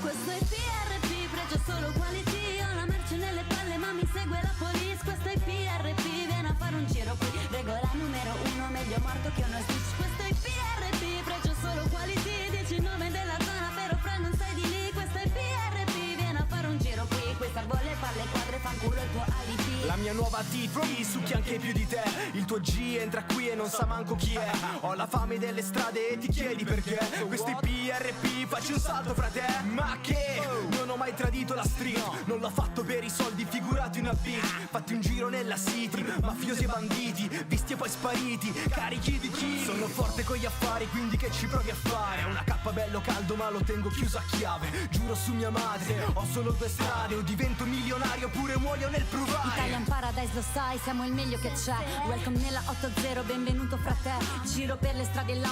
Questo è PRP, pregio solo quality. Ho la merce nelle palle ma mi segue la police. Questo è PRP, vieni a fare un giro qui. Regola numero uno, meglio morto che uno snitch. Questo è PRP, pregio solo quality. Dici il nome della zona però fra non sei di lì. Questo è PRP, vieni a fare un giro qui. Questa vuole palle quadre, fanculo il tuo IDP. La mia nuova TT succhia anche più di te. Il tuo G entra qui e non sa manco chi è. Ho la fame delle strade e ti chiedi perché. Questo è PRP, facci un salto fra te. Ma che? Non ho mai tradito la street. Non l'ho fatto per i soldi, figurati una bitch. Fatti un giro nella city, mafiosi e banditi, visti e poi spariti, carichi di chi? Sono forte con gli affari, quindi che ci provi a fare? Una cappa bello caldo ma lo tengo chiuso a chiave. Giuro su mia madre, ho solo due strade. O divento milionario oppure muoio nel provare. Italian Paradise, lo sai, siamo il meglio che c'è. Welcome nella 8-0, benvenuto fra te. Giro per le strade là.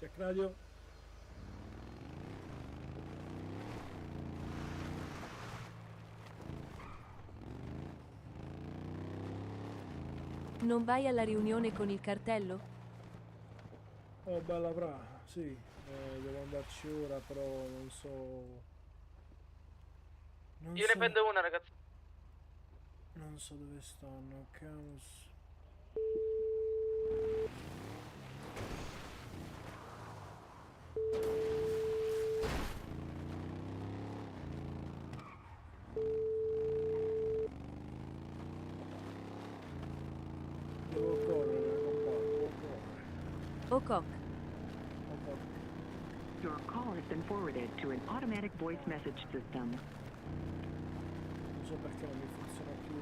Check radio. Non vai alla riunione con il cartello? Oh bella fra, sì, devo andarci ora, però non so. Io ne prendo una, ragazzi. Non so dove stanno, Camus. Devo correre, compagno, devo correre. Ococ. Your call has been forwarded to an automatic voice message system. Non so perché non mi funziona più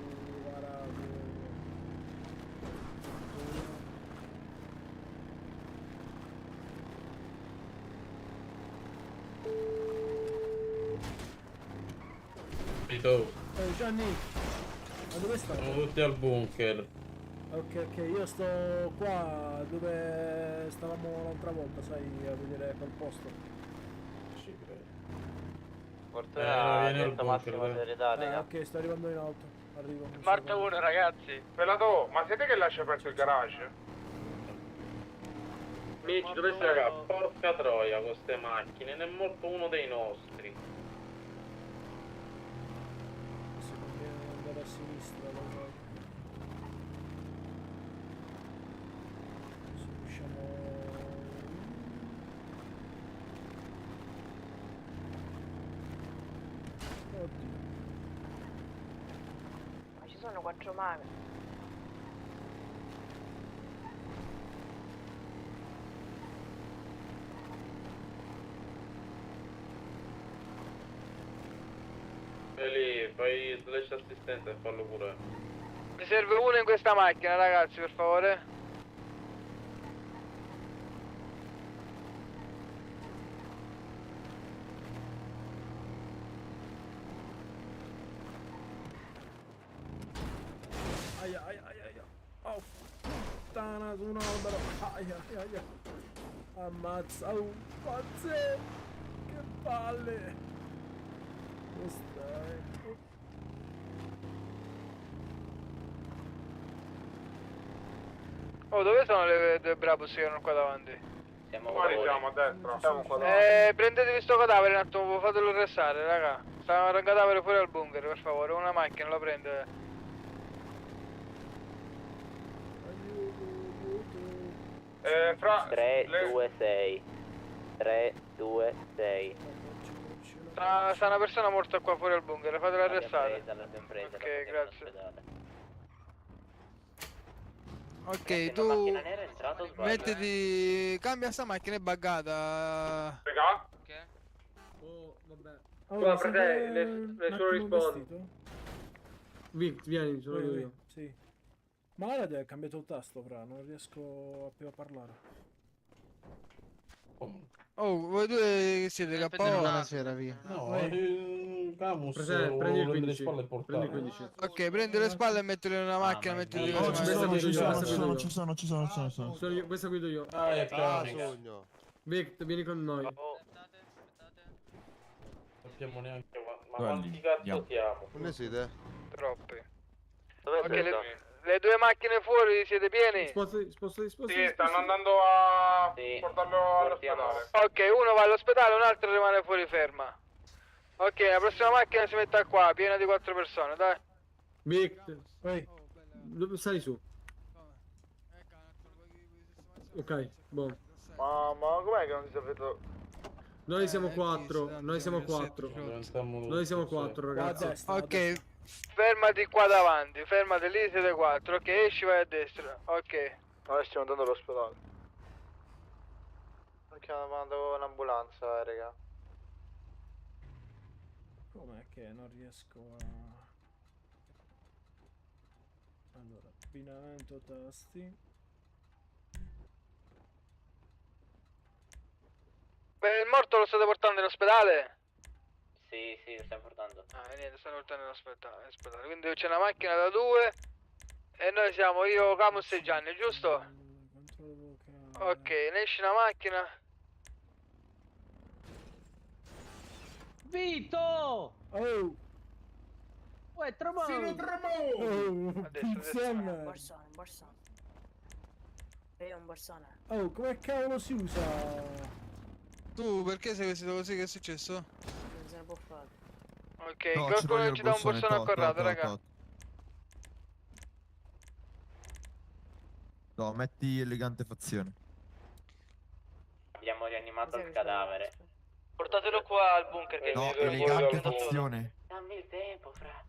la radio. Gianni, ma dove stai? Siamo tutti al bunker. Ok, io sto qua dove stavamo l'altra volta, sai, a vedere quel posto. Ci credo. Fortuna, vieni al detto bunker, massima dai. serietà, raga. Ok, sto arrivando in alto. Arrivo. un Marta secondo. 1, ragazzi. Pelato, ma siete che lascia aperto il garage? Amici, dove stai? Raga, porca troia con ste macchine, ne è morto uno dei nostri. Se conviene andare a sinistra, lo so. Se riusciamo. Oddio. Ma ci sono 4 maghe. E lì, fai slash assistenza e fallo pure. Mi serve uno in questa macchina, ragazzi, per favore. Aia. Oh, puttana, su un albero. Aia. Ammazza, oh, pazze. Che palle. Dove stai? Oh. Oh, dove sono le due Brabus che erano qua davanti? Fuori siamo a destra. Siamo qua Prendetevi sto cadavere un attimo, fatelo restare, raga. Sta un cadavere fuori al bunker, per favore. Una macchina lo prende. fra 326. Sta una persona morta qua fuori al bunker, fatela arrestare. Ok, grazie. Ok, tu mettiti, cambia sta macchina, è buggata. Raga? Oh, vabbè. Qua, frate, le solo rispondo. Vic, vieni, sono io. Sì. Ma ora ha cambiato il tasto, fra, non riesco più a parlare. Oh, voi due che siete KO? Buonasera, via. No, Camus Prendi il le 15. spalle e Prendi il portare. 15. Ok, prendi le spalle e mettili in una macchina, mettili no, cose. ci Questa sono, guido io, questa guido io. ci sono. Sono io, questa guido io. Ah, ecco. Vic, vieni con noi. Non sappiamo neanche ma quanti cazzo siamo? Come siete? Troppi. Dove Ok, le due macchine fuori siete pieni? Spostati. Sì, stanno andando a portarlo all'ospedale. Ok, uno va all'ospedale, un altro rimane fuori ferma. Ok, la prossima macchina si mette qua, piena di 4 persone, dai. Vic, sali su. Ok, boh. Ma com'è che non si sia fatto? Noi siamo 4, noi siamo 4. Noi siamo 4, ragazzi. Ok, Fermati qua davanti, fermati lì, siete 4. Ok, esci, vai a destra. Ok. Ora stiamo andando all'ospedale. Ho chiamato un'ambulanza, raga. Com'è che non riesco a... Allora, abbinamento tasti. Beh, il morto lo state portando in ospedale? Sì, lo stiamo portando. Ah, niente, lo stanno portando in ospedale. Quindi c'è una macchina da 2 e noi siamo io, Camus e Gianni, giusto? Controllo vocale. Ok, ne esce una macchina. Vito! Oh! Uè, Tremò! Funziona! Un borsone. È un borsone. Oh, come cavolo si usa? tu perché sei vestito così? Che è successo? Non se ne può fare. Ok, qualcuno ci dà un borsone a Corrado, raga. No, metti elegante fazione. Abbiamo rianimato il cadavere. Portatelo qua al bunker che No, ci elegante fazione. Dammi il tempo, fra.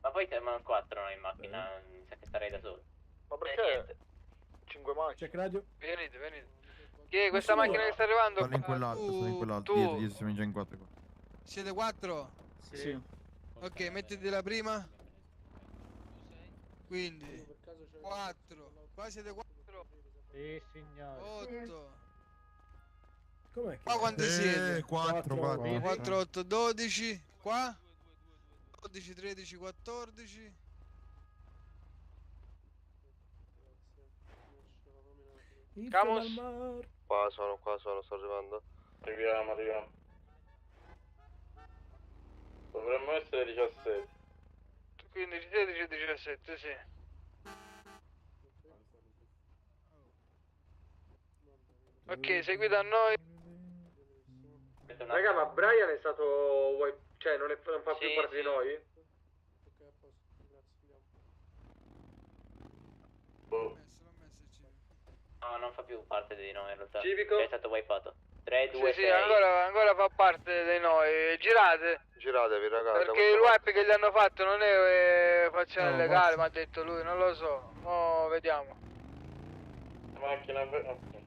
Ma poi siamo in 4 noi in macchina, mi sa che starei da solo. Ma perché? 5 macchine. Check radio. Venite. Che questa macchina che sta arrivando? Sono in quell'altro, Tu. Dietro, siamo già in 4 qua. Siete 4? Sì. Ok, mettiti la prima. Quindi 4. Qua siete 4. Sì, signore. 8. Com'è che... Qua quanti siete? 4, 4, 8, 12. Qua 12, 13, 14. Camus? Qua sono, sto arrivando. Arriviamo. Dovremmo essere 17. Quindi 16 e 17, sì. Ok, seguite a noi. Raga, ma Brian è stato... Cioè, non fa più parte di noi? No, non fa più parte di noi in realtà. Civico? È stato wipato. 3, 2, Sì, 6. ancora fa parte di noi. Girate. Giratevi, ragazzi. Perché il wipe che gli hanno fatto non è fazione No, legale, mi ha detto lui, non lo so. Mo' vediamo. Macchina ok.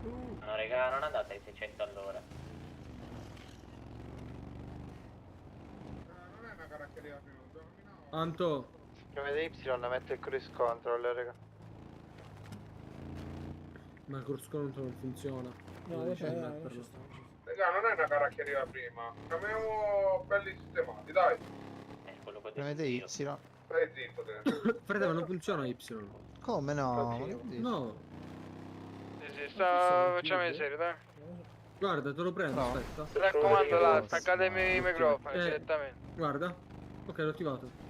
No, raga, non andate ai 600 all'ora. Non è una caratteristica prima. Anto, Chiamate Y, mette il cruise control, raga. ma il corso control non funziona. No, non ci sta. Raga, non è una caratteristica prima. Chiamiamo belli sistemati, dai. Quello che Premete Y. Stai zitto te. Freda, ma non funziona Y. Come no? No. Sì, facciamo in serio, dai. Guarda, te lo prendo, No. aspetta. Mi raccomando là, staccatemi i microfoni Eh. direttamente. Guarda. Ok, l'ho attivato.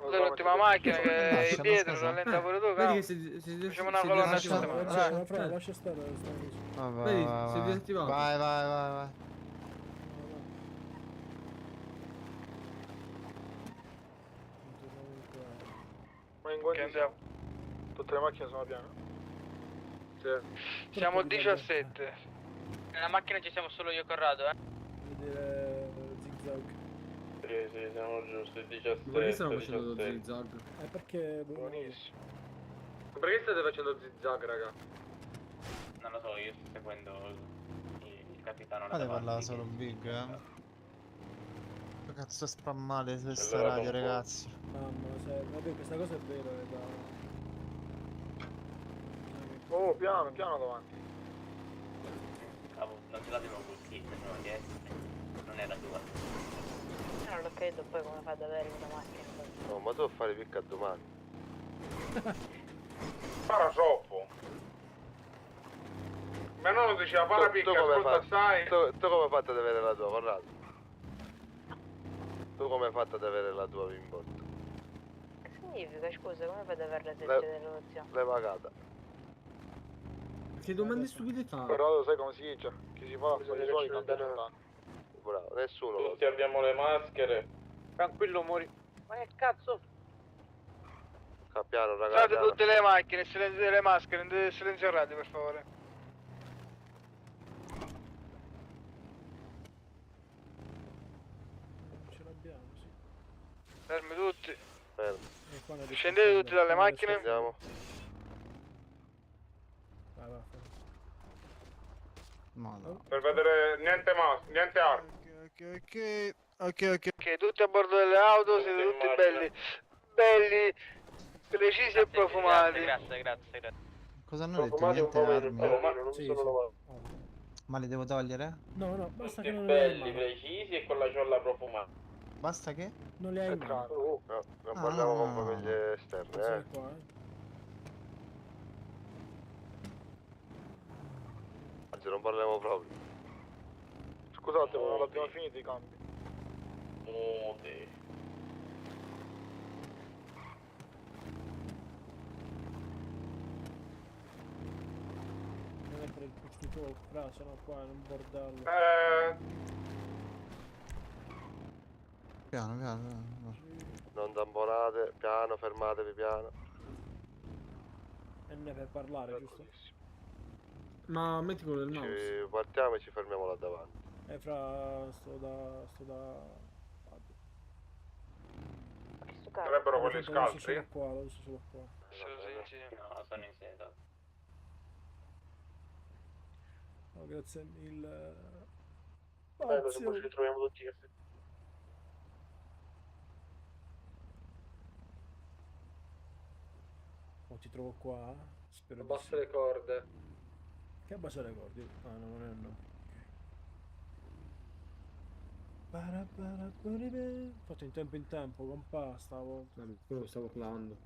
L'ultima macchina che è Lascia, dietro, scusa. rallenta pure tu, Vedi cavolo. che si Facciamo una colonna lascia- sistemata, dai. Lascia stare. Vai, Vedi, si è disattivato. vai. Ma in Ok, andiamo. tutte le macchine sono piene? Sì. Siamo 17. Nella macchina ci siamo solo io e Corrado, Vedere zigzag. Sì, siamo giusti. 17. Ma perché stiamo facendo lo 17. zigzag? Perché... Buonissimo. Perché state facendo zigzag, raga? Non lo so, io sto seguendo il capitano. Fate là davanti parlare che- solo Big, Cazzo spammate su questa radio, ragazzi. Mamma, vabbè, questa cosa è vera, Oh, piano, piano davanti. Non ce l'avevo col kit, no, che non era tua. Non lo credo, poi come fa ad avere una macchina? No, ma devo fare picca domani. Para troppo. Mio nonno diceva para picca, ascolta assai. Tu come hai fatto ad avere la tua, Corrado? Tu come hai fatto ad avere la tua bimbotto? Che significa, scusa, come fai ad avere la sezione dell'inizio? L'hai pagata. Che domande stupide fa? Corrado sai come si dice? Chi si fa con i suoi canta lontano. Bravo, nessuno. Tutti abbiamo le maschere. Tranquillo, mori. Ma che cazzo? Piano, ragazzi. State tutte le macchine, le maschere, silenzio radio per favore. Ce l'abbiamo, sì. Fermi tutti. Fermi. Scendete tutti dalle macchine. Andiamo. Vai, vai, No, no. Per vedere niente armi. Ok, tutti a bordo delle auto, siete tutti belli, precisi e profumati. Grazie. Cosa hanno detto? Niente armi. Sì, sì. Ma li devo togliere? No, basta che Tutti non le hai in belli, mano. precisi e con la ciolla profumata. Basta che? Non le hai in mano. No, non parliamo con famiglie esterne, Sì, qua, Oggi non parliamo proprio. Scusate, ma non abbiamo finito i cambi. Non è per il push to talk, fra, sono qua in un bordello. Piano. Non tamponate, piano, fermatevi piano. E ne per parlare, giusto? Ma metti quello del mouse. Ci partiamo e ci fermiamo là davanti. Fra, sto da... Sarebbero quelli Adesso scaltri? solo qua, adesso solo qua. No, sono insieme. No, grazie mille. Bello se poi ci ritroviamo tutti che Oh, ti trovo qua? Spero di abbassa sì. le corde. Che abbassa le corde? Ah, no, non è no. Fatto in tempo, compà, stavo... Quello stavo clavando.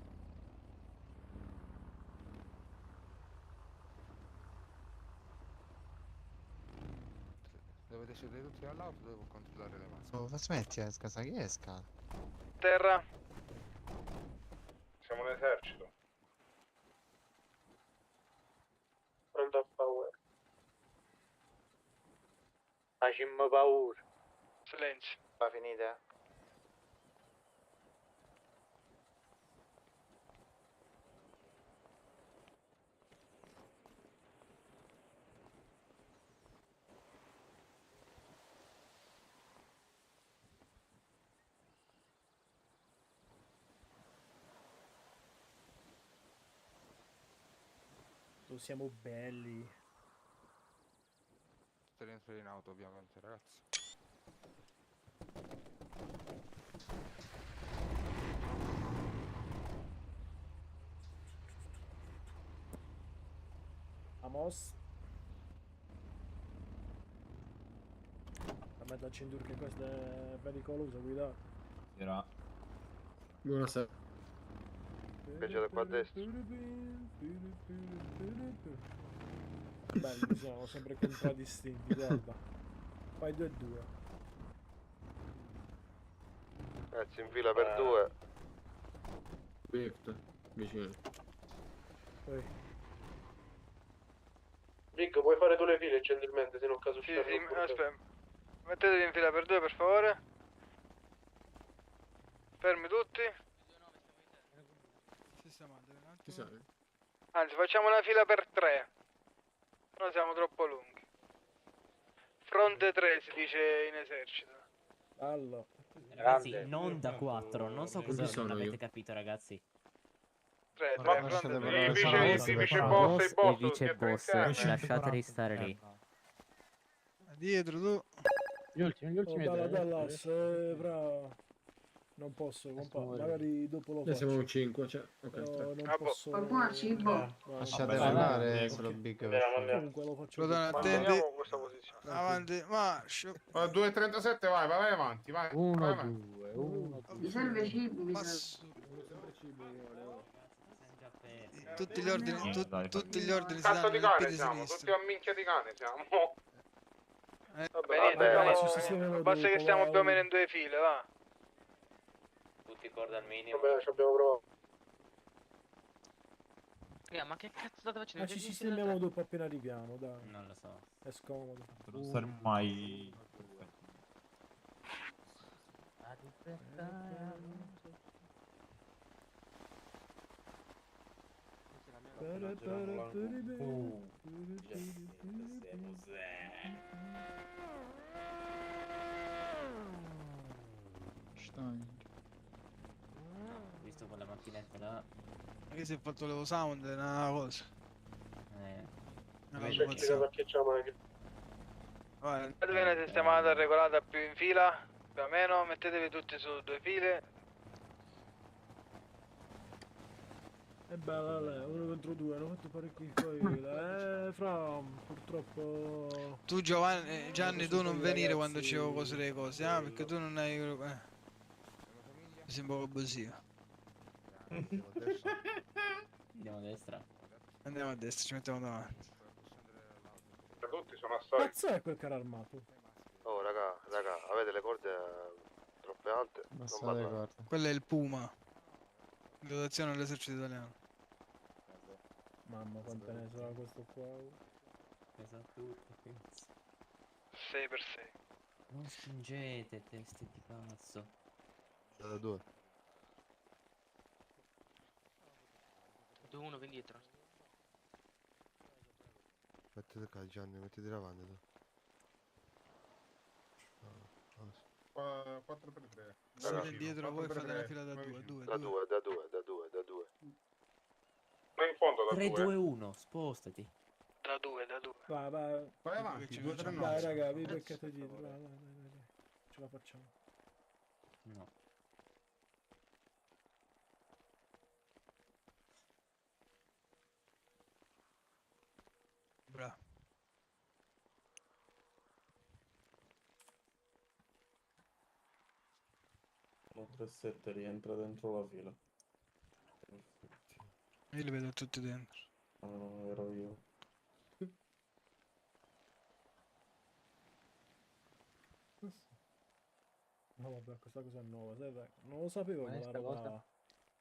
Dovete scendere tutti dall'auto, devo controllare le mani. Ma smetti, esca, chi esca? Terra. Siamo un esercito. Pronto a paura. Facciamo paura. Silenzio. Va finita? Siamo belli. Tutte rientro in auto, ovviamente, ragazzi. Vamos. La mezza cintura che questa è pericolosa, guidate. Buonasera. Invece da qua a destra. Belli, siamo sempre contraddistinti, guarda. Fai 2 e 2. Ragazzi, in fila per 2. Victor, vicino. Poi. Rick, puoi fare tu le file gentilmente, se non caso Sì, aspetta. Mettetevi in fila per 2 per favore. Fermi tutti. Ci sei? Anzi, facciamo una fila per 3. No, siamo troppo lunghi. Fronte 3 si dice in esercito. Allora. Ragazzi, non da 4, non so cosa sono non avete io? capito, ragazzi. 3, Lasciate fronte per 3. il vice boss e i boss, vice tutti boss, insieme. lasciateli stare lì. Dietro tu. Gli ultimi Dallas, fra... Non posso, compa. Magari dopo lo Noi siamo faccio. un 5, cioè. Ok, Però tre. non posso... Qualcuno ha cibo? Lasciate Vabbè, parlare vabbè, solo ok. Big Comunque lo faccio. Rodone, dopo. attendi. Manteniamo questa posizione. Avanti, marcio. 2.37, vai avanti, vai. vai avanti. 1, Mi serve cibo, mi tutti gli ordini, tutti gli ordini si Cazzo danno di nel cane piede siamo, sinistro. tutti a minchia di cane siamo. Vabbè, niente, basta che stiamo più o meno in due file, va. Tutti corda al minimo. Vabbè, ci abbiamo provato. Ma che cazzo state facendo? Ma ci sistemiamo dopo appena arriviamo, dai. Non lo so. È scomodo. Non saremo mai... Visto quella macchinetta là. Che si è fatto levo sound è una cosa. Una Vedi, situazione. Fatevi una sistemata regolata più in fila, più o meno, mettetevi tutti su due file. È bella lei, 1 contro 2, hanno fatto parecchi file. Fra, purtroppo... Tu Gianni, tu non venire quando c'è cose delle cose, perché tu non hai... Mi sembra un po' abusivo. Andiamo a destra. Andiamo a destra, ci mettiamo davanti. Tutti sono a storia. Cazzo è quel carro armato? Oh raga, avete le corde troppe alte? Non vanno. Quello è il Puma. Dotazione all'esercito italiano. Mamma quante ne sarà questo qua? Pesa tutto, penso. 6x6. Non spingete, teste di cazzo. Da 2. 2-1, vai indietro. Mettete qua Gianni, mettete davanti tu. 4x3. Siete indietro voi fate una fila da 2, 2, Da 2. Ma in fondo da 3, 2. 2, 1, spostati. Da 2. Vai, vai. Vai avanti, 2, 3, 9. Dai raga, vi beccate dietro, vai. Ce la facciamo. No. Bravo. Lo 3-7 rientra dentro la fila. Io li vedo tutti dentro. No, ero io. No vabbè, questa cosa è nuova, sai, dai. Non lo sapevo che la roba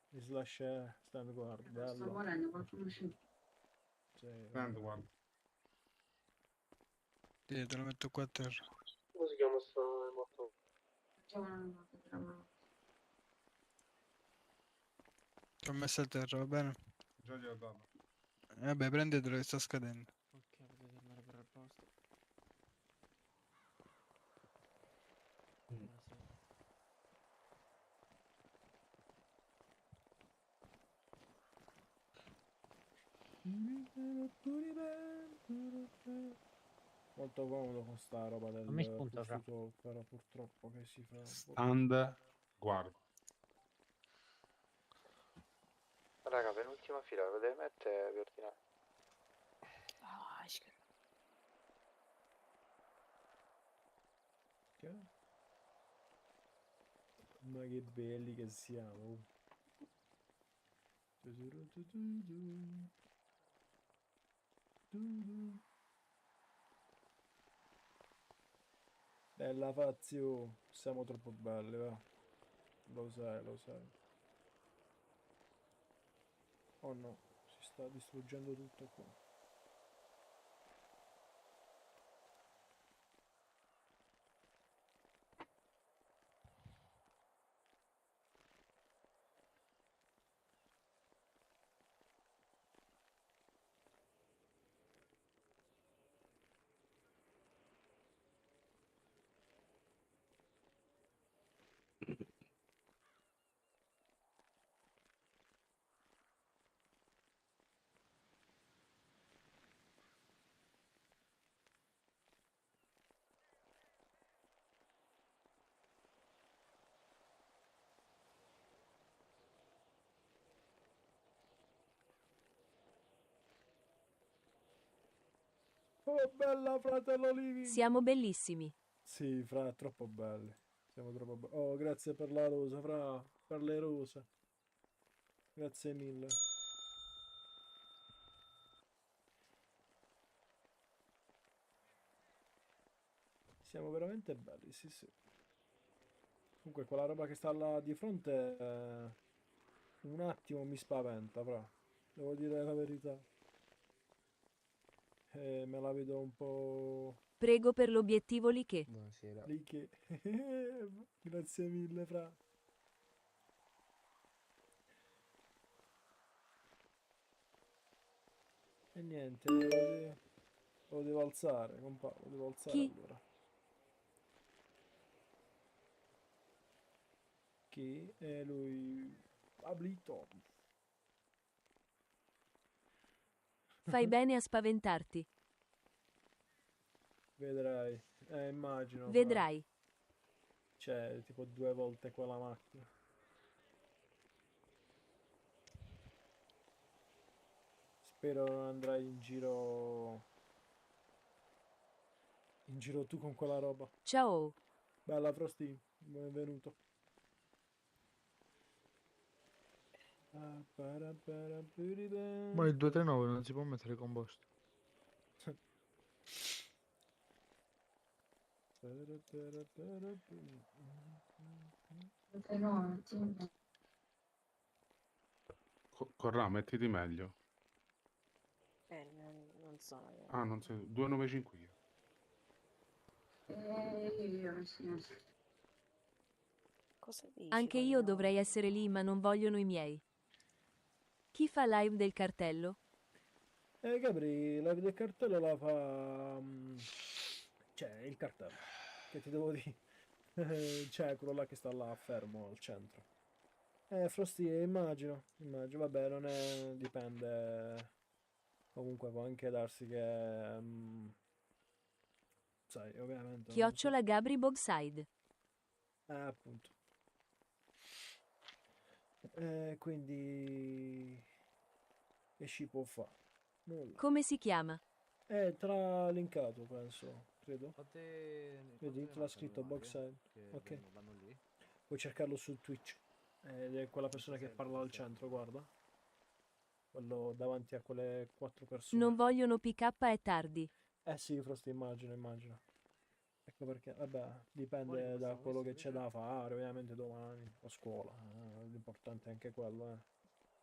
di slash stand guard, bello. Sto morendo, qualcuno ci... Stand guard. Te lo metto qua a terra. Come si chiama sta moto? Ti ho messo a terra, va bene? Già gliel'ho dato. Vabbè, prendetelo che sta scadendo. Ok, potete tornare per il posto. Molto comodo con sta roba del mi spunta, push to talk, però purtroppo che si fa un po'. Stand guard. Raga, penultima fila, lo devi mettere per ordinare. Ma che belli che siamo. Bella Fazio, siamo troppo belli, va. Lo sai, lo sai. Oh no, si sta distruggendo tutto qua. Oh, bella, fratello Living. Siamo bellissimi. Sì, fra, troppo belli. Siamo troppo belli. Oh, grazie per la rosa, fra, per le rose. Grazie mille. Siamo veramente belli, sì, sì. Comunque, quella roba che sta là di fronte, un attimo mi spaventa, fra. Devo dire la verità. Me la vedo un po'... Prego per l'obiettivo lì che. Buonasera. lì che... Grazie mille, fra. E niente, lo devo alzare, compa, lo devo alzare Chi? allora. Chi? È lui... Pablito. Fai bene a spaventarti. Vedrai, immagino. fra. Vedrai. C'è tipo 2 volte quella macchina. Spero non andrai in giro... In giro tu con quella roba. Ciao. Bella Frosty, benvenuto. Ma il 239 non si può mettere composto. Corrà, mettiti meglio. Non so. Ah, non sei... 295 io. Cosa dici? Anche io dovrei essere lì, ma non vogliono i miei. Chi fa live del cartello? Gabri, la del cartello la fa... Cioè, il cartello. Che ti devo dire? C'è quello là che sta là fermo al centro. Frosty, immagino. Vabbè, non è... dipende. Comunque può anche darsi che... sai, ovviamente... Chiocciola Gabri Bogside. Appunto. Quindi... Che ci può fare? Nulla. Come si chiama? Tra linkato, penso, credo. Vedi, te l'ha scritto Boxside. Ok. Puoi cercarlo su Twitch. Ed è quella persona che parla al centro, guarda. Quello davanti a quelle 4 persone. Non vogliono PK, è tardi. Sì, Frosty, immagino. Ecco perché, vabbè, dipende da quello che c'è da fare, ovviamente domani, a scuola. L'importante è anche quello,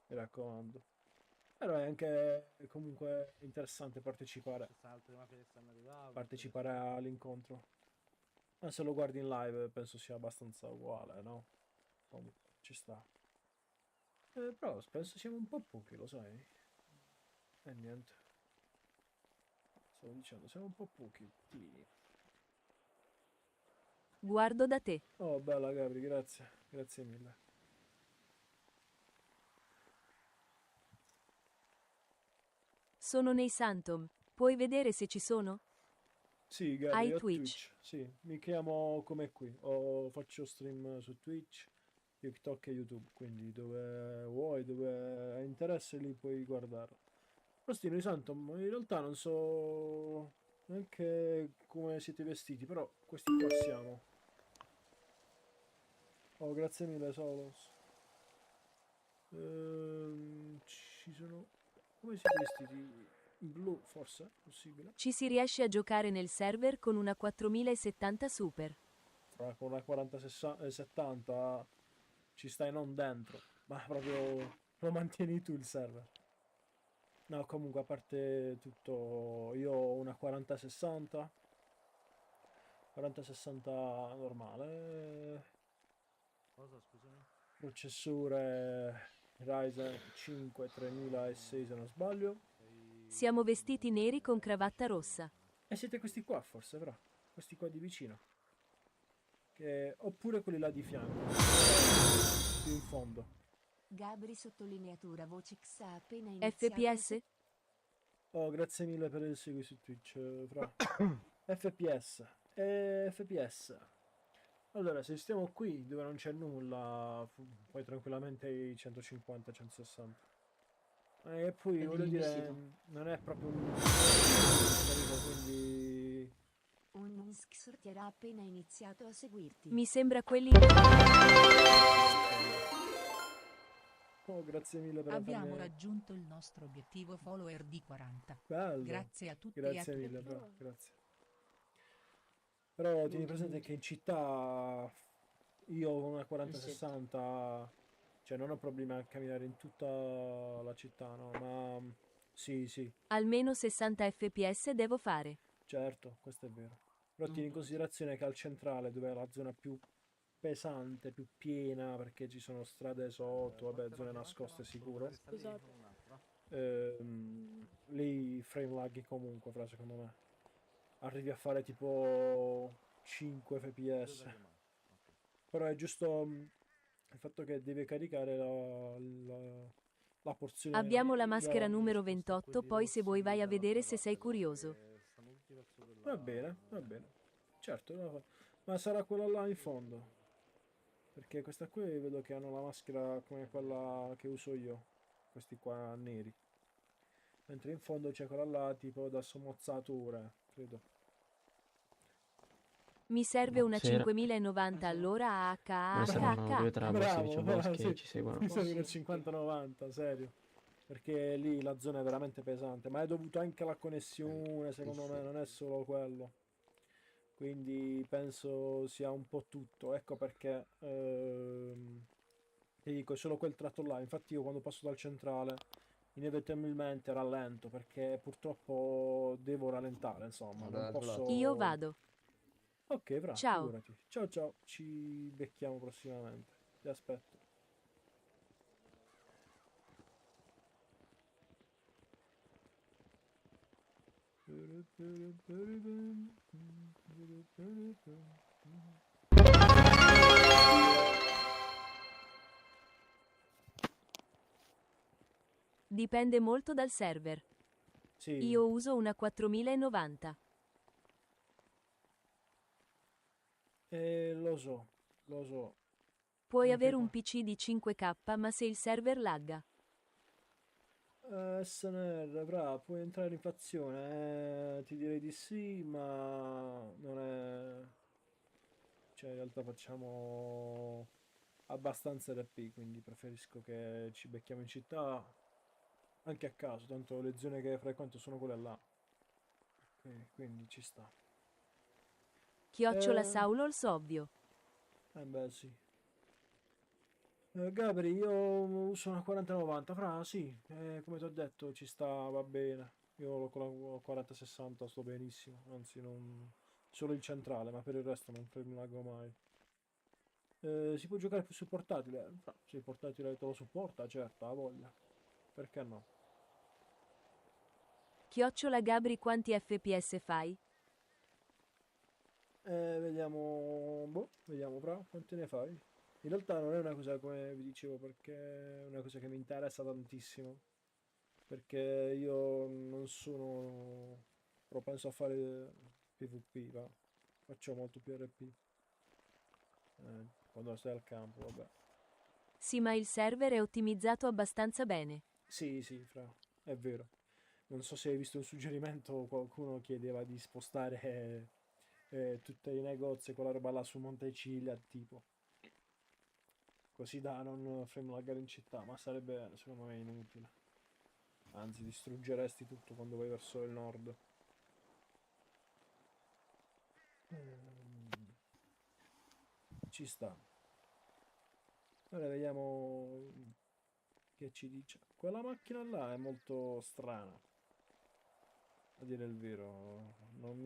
mi raccomando. Però è anche comunque interessante partecipare all'incontro. Ma se lo guardi in live penso sia abbastanza uguale, no? Comunque, ci sta. Però penso siamo un po' pochi, lo sai? E niente. Stavo dicendo, siamo un po' pochi. Guardo da te. Oh, bella Gabri, grazie. Grazie mille. Sono nei Santom. Puoi vedere se ci sono? Sì, Gabri, Hai ho Twitch? Sì, mi chiamo come qui. Faccio stream su Twitch, TikTok e YouTube, quindi dove vuoi, dove hai interesse lì puoi guardarlo. Prostino, Santom, in realtà non so neanche come siete vestiti, però questi qua siamo. Oh, grazie mille, Solos. Ci sono... Come siete vestiti? Blu, forse? Possibile? Ci si riesce a giocare nel server con una 4070 Super. Con una 4070 ci stai non dentro, ma proprio lo mantieni tu il server. No, comunque a parte tutto, io ho una 4060 normale. Cosa, scusami? Processore Ryzen 5 3006 se non sbaglio. Siamo vestiti neri con cravatta rossa. E siete questi qua forse, però? Questi qua di vicino. Oppure quelli là di fianco. Più in fondo. Gabri sottolineatura voce X ha appena iniziato. FPS? Oh, grazie mille per il segui su Twitch, fra. FPS. FPS. Allora, se stiamo qui dove non c'è nulla, puoi tranquillamente i 150-160. E poi voglio dire, non è proprio un quindi Un Minsk sortirà appena iniziato a seguirti. Mi sembra quelli... oh, grazie mille per Abbiamo farmi... raggiunto il nostro obiettivo follower di 40. Bello. Grazie a tutti e a Grazie tutti. mille, bro, grazie. Però tieni presente che in città io con una 40-60, cioè non ho problemi a camminare in tutta la città, no? Ma sì, sì, Almeno 60 fps devo fare. certo, questo è vero. Però tieni in considerazione che al centrale, dove è la zona più pesante, più piena, perché ci sono strade sotto, vabbè, zone nascoste sicuro. Lì frame laghi comunque, fra secondo me. Arrivi a fare tipo 5 fps. Però è giusto il fatto che devi caricare la porzione. Abbiamo la maschera numero 28, poi se vuoi vai a vedere se sei curioso. Va bene, va bene. Certo, ma sarà quella là in fondo. Perché questa qui vedo che hanno la maschera come quella che uso io. Questi qua neri. Mentre in fondo c'è quella là tipo da sommozzatura, credo. Mi serve una Buonasera. 5090 allora Buonasera, sono due trabos Bravo, che sì, ci seguono. mi serve una 5090, serio. Perché lì la zona è veramente pesante, ma è dovuto anche alla connessione, secondo me, non è solo quello. Quindi penso sia un po' tutto, ecco perché ti dico, è solo quel tratto là. Infatti io quando passo dal centrale inevitabilmente rallento perché purtroppo devo rallentare, insomma, non posso... Io vado. Ok, bravo, Ciao. figurati. Ciao ciao, ci becchiamo prossimamente. Ti aspetto. Dipende molto dal server. Sì. Io uso una 4090. Lo so, lo so. Puoi Anche avere qua. un PC di 5K ma se il server lagga. SNR, bravo, puoi entrare in fazione, ti direi di sì, ma non è... Cioè, in realtà facciamo abbastanza RP, quindi preferisco che ci becchiamo in città, anche a caso, tanto le zone che frequento sono quelle là. Ok, quindi ci sta. Chiocciola Saulols ovvio. Beh, sì. Gabri, io uso una 4090, fra, sì, come ti ho detto ci sta, va bene. Io con la 4060 sto benissimo, anzi non... solo il centrale, ma per il resto non frame laggo mai. Si può giocare più su portatile? Se il portatile te lo supporta, certo, ha voglia. Perché no? Chiocciola Gabri quanti fps fai? Vediamo, boh, vediamo, fra, quante ne fai? In realtà non è una cosa come vi dicevo perché è una cosa che mi interessa tantissimo. Perché io non sono propenso a fare PvP, va. Faccio molto più RP. Quando stai al campo, vabbè. Sì, ma il server è ottimizzato abbastanza bene. Sì, sì, fra, è vero. Non so se hai visto un suggerimento, qualcuno chiedeva di spostare tutti i negozi con la roba là su Monteciglia, tipo. Così da non frame laggare in città, ma sarebbe secondo me inutile. Anzi, distruggeresti tutto quando vai verso il nord. Ci sta. Ora vediamo che ci dice. Quella macchina là è molto strana. A dire il vero, non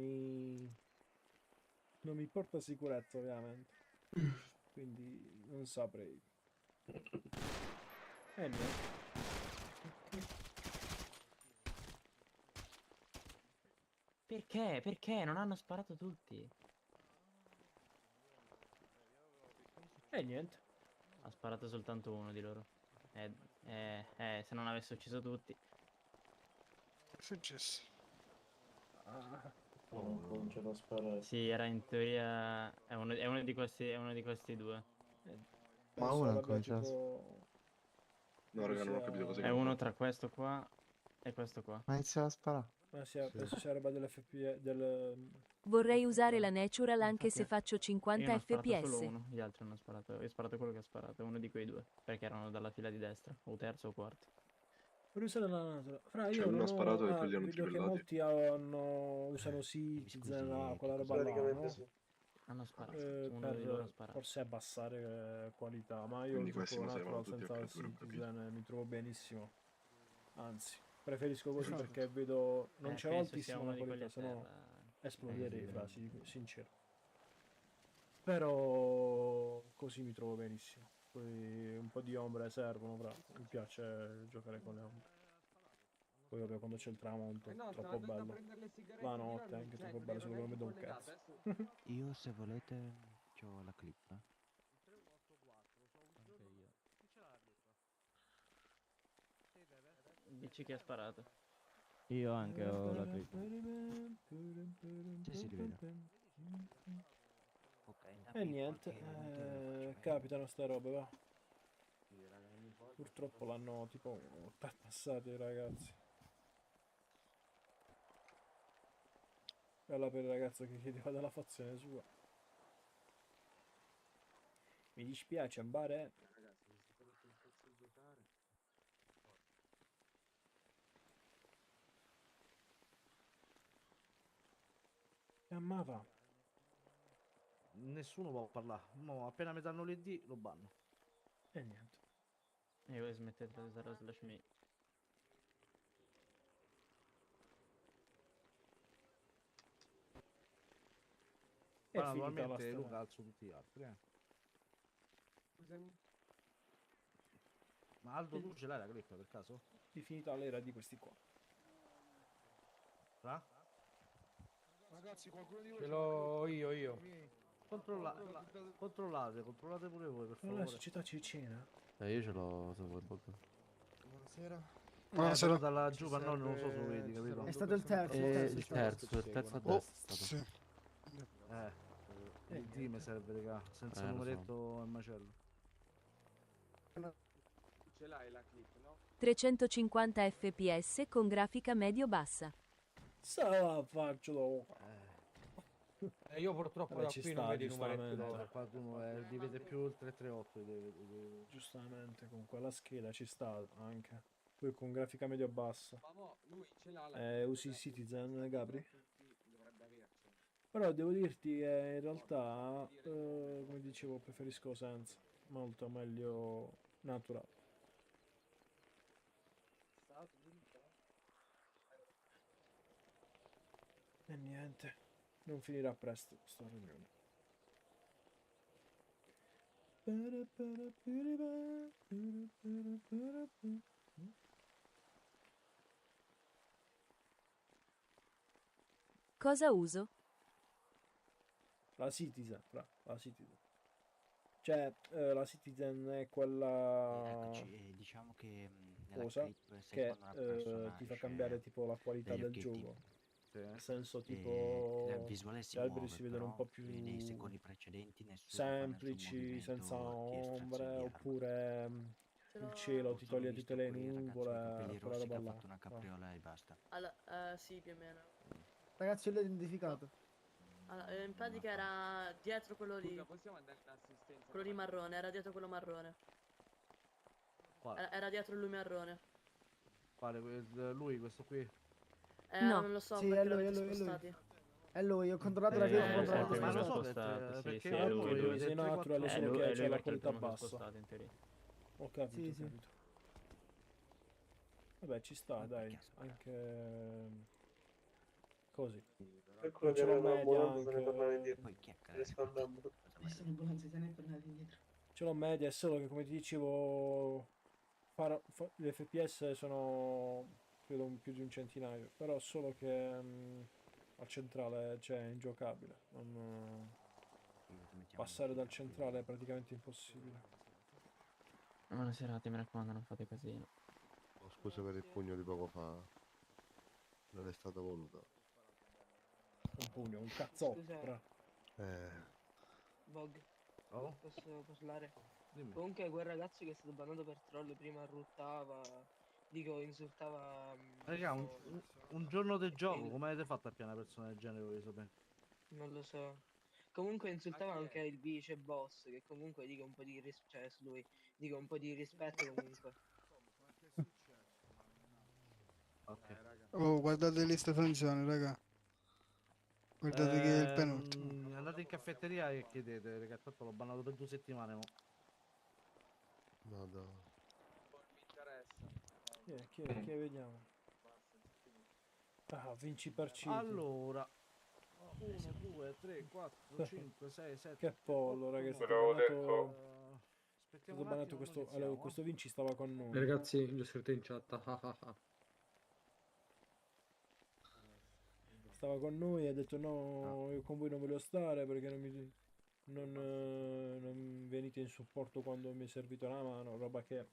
mi porta sicurezza ovviamente. Quindi non saprei. Niente. Perché? Perché? Non hanno sparato tutti. Niente. Ha sparato soltanto uno di loro. Se non avesse ucciso tutti. Che è successo? Non cominciato a sparare. Sì, era in teoria. È uno di questi due. Ma uno ha cominciato. No, raga, non ho capito cosa È uno tra questo qua e questo qua. Ma inizia a sparare. Ma sì, penso sia roba dell'FP Vorrei usare la natural anche se faccio Io 50 ne ho sparato solo fps. uno, gli altri non ho sparato. Io ho sparato quello che ha sparato, uno di quei due. Perché erano dalla fila di destra, o terzo o quarto. per usare la natura. Fra, Cioè, io uno non ha sparato e poi li hanno vedo che trivellati. molti usano Citizen, quella roba là, Praticamente no? sì. Hanno sparato, uno di loro ha Per sparato. forse abbassare qualità, ma io Quindi questi gioco non servono natural tutti a senza creatura, ho Citizen e mi trovo benissimo. Anzi, preferisco così perché vedo non c'è penso sia altissima uno la di quelli qualità, a sennò terra. esploderei, fra, sincero. Però così mi trovo benissimo. Poi un po' di ombre servono, fra. Mi piace giocare con le ombre. Poi vabbè, quando c'è il tramonto, troppo bello. La notte è anche troppo bello, solo che non vedo un cazzo. Io se volete c'ho la clip. Dici chi ha sparato? Io anche ho la clip. Sì, si rivede. E niente, capitano ste robe, va. Purtroppo l'hanno tipo passati i ragazzi. Bella per il ragazzo che chiedeva della fazione sua. Mi dispiace, Ambare. Chiamava. Nessuno può parlare. Mo, appena mi danno l'ID lo banno. E niente. E voi smettete di usare slash me. È finita la Naturalmente storia. Luca alzo tutti gli altri, Ma Aldo, tu ce l'hai la clip per caso? È finita l'era di questi qua. Ragazzi, qualcuno di voi Ce l'ho io. Controllate pure voi, per Non è la favore. società cecena? Io ce l'ho se vuoi poco. Buonasera. Però dalla giù, ma non lo so se lo vedi, capito? È stato il terzo, Il terzo a destra è stato. Sì. L'ID mi serve, raga. Senza lo numeretto è macello. Ce l'hai la clip, no? 350 fps con grafica medio-bassa. Stava faccelo. Io purtroppo Vabbè, da ci qui sta, non vedi i numeretti giustamente. loro. Qualcuno divide più il 338. Giustamente, con quella scheda ci sta anche. Poi con grafica medio-bassa. Ma mo, lui ce l'ha la Usi Citizen, Gabri? dovrebbe avercela. Però devo dirti che in realtà, come dicevo, preferisco senza. Molto meglio natural. E niente, non finirà presto sta riunione. Cosa uso? La Citizen, la Citizen. Cioè, la Citizen è quella Eccoci, diciamo che nella cosa clip sei che quando una persona ti fa esce cambiare tipo la qualità dagli del obiettivi. gioco. Nel senso La tipo visuale si gli alberi muove, si vedono un però po' più nei secondi precedenti nessuno semplici, senza ombre, oppure il cielo ti toglie tutte le nuvole, quella roba là. una capriola e basta. Allora, sì, più o meno. Ragazzi, io l'ho identificato. Allora, in pratica era dietro quello lì. Possiamo andare in assistenza? Quello lì marrone, era dietro quello marrone. Quale? Era dietro lui marrone. Quale? Lui, questo qui? No. Non lo so, Sì, perché è lui, l'avete è lui, è lui. spostati. È lui, ho controllato la clip, ho controllato ma lo so, spostati, perché sì, io è lui, vedo sei 3, natural, 4, solo che è c'è lui la perché il qualità primo che è bassa. spostato in teoria. Ho capito, Sì, ho sì. capito. Vabbè, ci sta, dai, anche così. Ecco Ce che l'ho era media buono, se ne tornava anche. indietro. Poi chiacchiera. Riscaldando. Ce l'ho media, è solo che come ti dicevo gli FPS sono credo più di un centinaio, però solo che al centrale c'è ingiocabile, passare dal centrale è praticamente impossibile. Buonasera, mi raccomando, non fate casino. Oh, scusa per il pugno di poco fa. Non è stato voluto. Un pugno, un cazzotto. Eh. Bog. Oh? Posso parlare? Dimmi. Comunque quel ragazzo che è stato bannato per troll prima ruttava, dico insultava... Raga, un giorno del gioco, come avete fatto a piano una persona del genere, voglio sapere? Non lo so. Comunque insultava anche il vice boss, che comunque dico un po' di cioè su lui, dico un po' di rispetto comunque. Ok. Oh, guardate lista sanzioni, raga. Guardate che è il penultimo. Andate in caffetteria e chiedete, raga, tanto l'ho bannato per 2 settimane, mo. Madonna. Chi è? Vediamo. Ah, vinci per cheating. Allora, 1, 2, 3, 4, 5, 6, 7. Che pollo, ragazzi. Ve l'avevo detto. Aspettiamo un attimo, questo, non iniziamo. questo Vinci stava con noi. Ragazzi, gli ho scritto in chat. Stava con noi e ha detto no, io con voi non voglio stare perché non venite in supporto quando mi è servito una mano, roba che...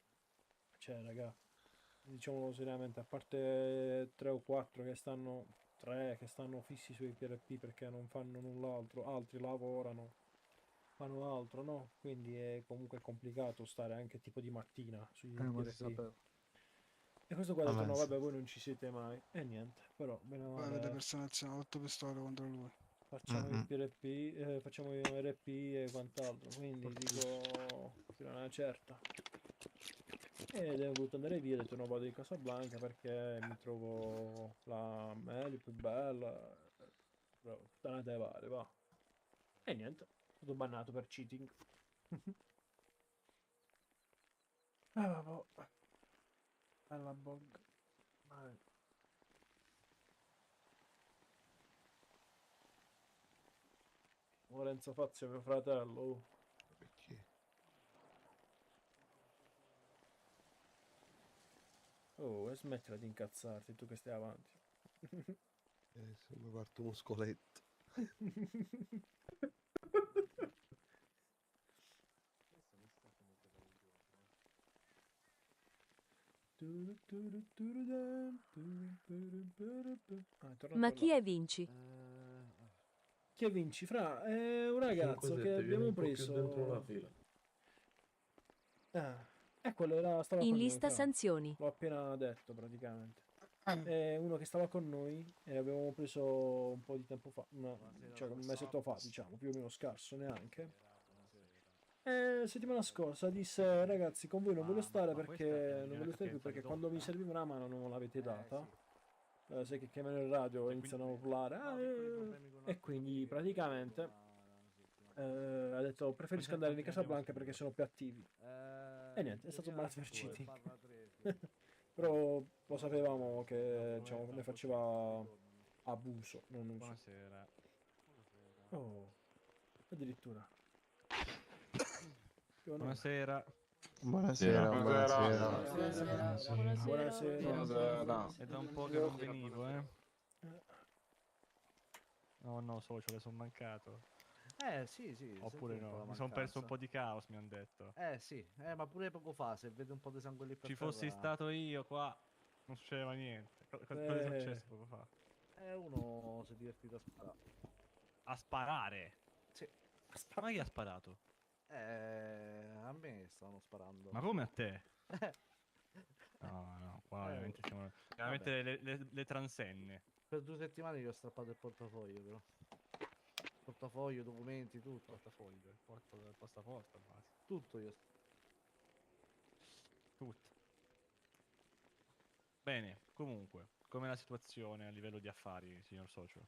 Cioè, raga, diciamolo seriamente, a parte 3 o 4 che stanno... 3 che stanno fissi sui PRP perché non fanno null'altro, altri lavorano, fanno altro, no? Quindi è comunque complicato stare anche tipo di mattina sui Ma si PRP. sapeva. E questo qua ha detto Vabbè, no sì. vabbè voi non ci siete mai. E niente, però bene o Poi avete male personazione 8 pistole contro lui. facciamo il PRP, facciamo il RP e quant'altro, quindi dico fino a una certa. Ed è voluto andare via, ho detto no vado in Casablanca perché mi trovo la meglio, più bella, però puttanate varie, va. E niente, è stato bannato per cheating. Ah, boh. Bella bog. Vai. Lorenzo Fazio, mio fratello. Oh. Perché? Oh, e smettila di incazzarti, tu che stai avanti. Se mi parto un muscoletto. Ma chi è Vinci? Chi è Vinci? Fra, è un ragazzo che abbiamo preso... quello stava In con noi, lista fra. sanzioni. L'ho appena detto praticamente. È uno che stava con noi e l'abbiamo preso un po' di tempo fa, cioè un mesetto fa, diciamo, più o meno scarso neanche. Settimana scorsa disse ragazzi con voi non voglio stare perché non voglio stare più perché quando mi serviva una mano non me l'avete data. Sai che chiamano il radio e iniziano a urlare e quindi praticamente ha detto preferisco andare in Casablanca perché sono più attivi. E niente, è stato bannato per cheating. Però lo sapevamo che diciamo, ne faceva abuso, non uso. Buonasera. Oh, addirittura. Buonasera. Buonasera. Buonasera. È da un po' che non venivo, eh. No, socio, le sono mancato. Sì. Oppure no, mi sono perso un po' di caos, mi hanno detto. Sì, ma pure poco fa, se vede un po' di sangue lì per Ci terra... fossi stato io qua, non succedeva niente. Cosa è successo poco fa? Uno si è divertito a sparare. A sparare? Sì. Ma chi ha sparato? A me stavano sparando. Ma come a te? No, qua veramente siamo... Veramente le transenne. Per 2 settimane gli ho strappato il portafoglio, però. Portafoglio, documenti, tutto. Portafoglio, il portaporta base. Tutto io. Tutto. Bene, comunque, com'è la situazione a livello di affari, signor socio?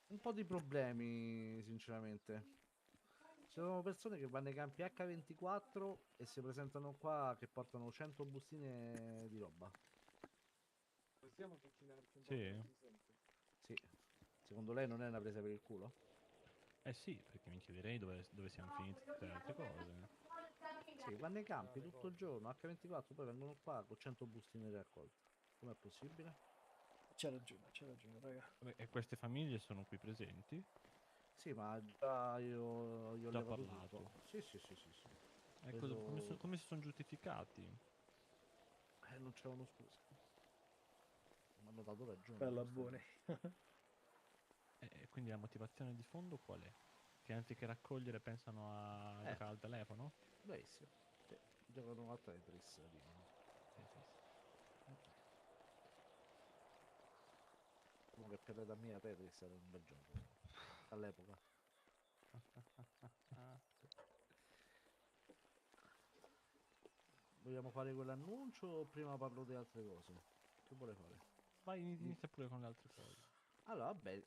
Un po' di problemi, sinceramente. Ci sono persone che vanno ai campi H24 e si presentano qua che portano 100 bustine di roba. Possiamo avvicinarci un po'? Sì? Sì. Secondo lei non è una presa per il culo? Eh sì, perché mi chiederei dove siamo finiti tutte le altre cose. Sì, vanno ai campi tutto il giorno, H24, poi vengono qua con 100 bustine raccolte. Com'è possibile? C'è ragione, raga. E queste famiglie sono qui presenti? Sì, ma già io gli ho Già levato parlato. tutto. Sì. E come si sono giustificati? Non c'erano scuse. Mi hanno dato ragione. Bella buone. E quindi la motivazione di fondo qual è? Che anziché raccogliere pensano a giocare al telefono? Bravissimo. Sì, giocano a Tetris. Dicono. Comunque per l'età mia Tetris era un bel gioco all'epoca. Vogliamo fare quell'annuncio o prima parlo di altre cose? Che vuole fare? Vai, inizia pure con le altre cose. Allora, vabbè,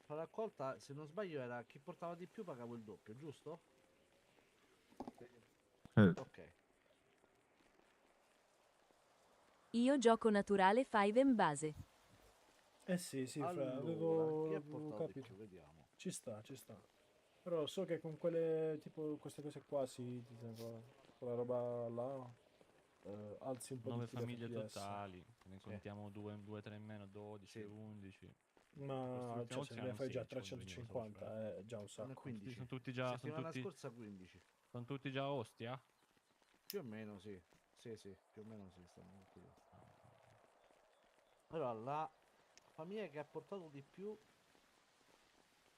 la raccolta, se non sbaglio, era chi portava di più pagava il doppio, giusto? Ok. Io gioco naturale 5 in base. Eh sì, sì, Allora, avevo, chi ha avevo portato di capito. più? Vediamo. Ci sta, ci sta. Però so che con quelle, tipo, queste cose qua, sì, quella roba là, alzi un po' 9 di più le famiglie FPS. totali, ne contiamo 2, 3 in meno, 12, 11. Ma cioè, se ne fai già 350 350 è già un Sono sacco. 15. Sono tutti già, Settimana scorsa 15. sono tutti già a Ostia? Più o meno sì. Sì, sì, più o meno sì, stanno tutti lì. Allora, la famiglia che ha portato di più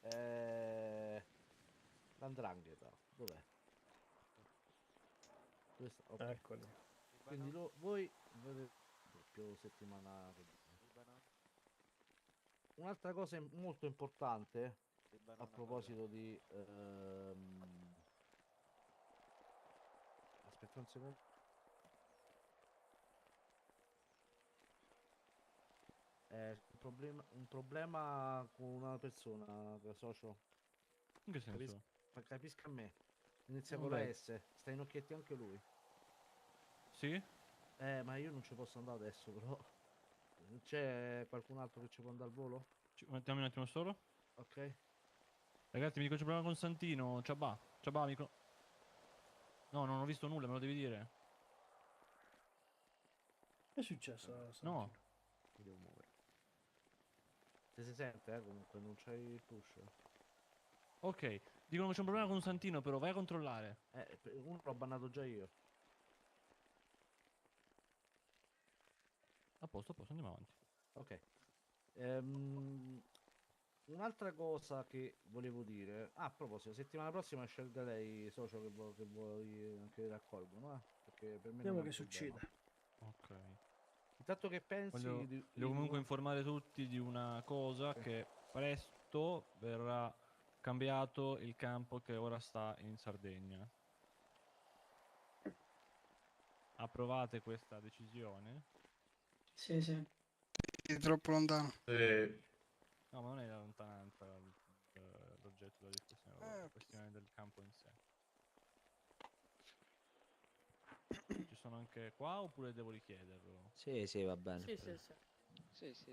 è l'Andrangheta. Dov'è? Questa, ok. Eccoli. Quindi voi vedete doppio settimana. Un'altra cosa molto importante a proposito di aspetta un secondo. Un problema con una persona, socio. In che senso? Capisca a me. Inizia Non con la vedo. S. Sta in occhietti anche lui. Sì? Ma io non ci posso andare adesso, però. C'è qualcun altro che ci può andare al volo? Mettiamo un attimo solo. Ok. Ragazzi, mi dico c'è un problema con Santino. Ciabà, amico. No, non ho visto nulla, me lo devi dire. Che è successo? No. Mi devo muovere. Se si sente, comunque non c'hai il push. Ok, dicono che c'è un problema con Santino, però vai a controllare. Uno l'ho bannato già io. A posto, andiamo avanti. Ok. Un'altra cosa che volevo dire. A proposito, settimana prossima scelga lei socio che vuoi che raccolgono, perché per me non Vediamo è un che problema. succede. Ok. Intanto che pensi Voglio comunque informare tutti di una cosa, che presto verrà cambiato il campo che ora sta in Sardegna. Approvate questa decisione? Sì, sì. È troppo lontano. No, ma non è la lontananza l'oggetto della discussione, la questione del campo in sé. Ci sono anche qua oppure devo richiederlo? Sì, sì, va bene. Sì, sì, sì. Sì, sì.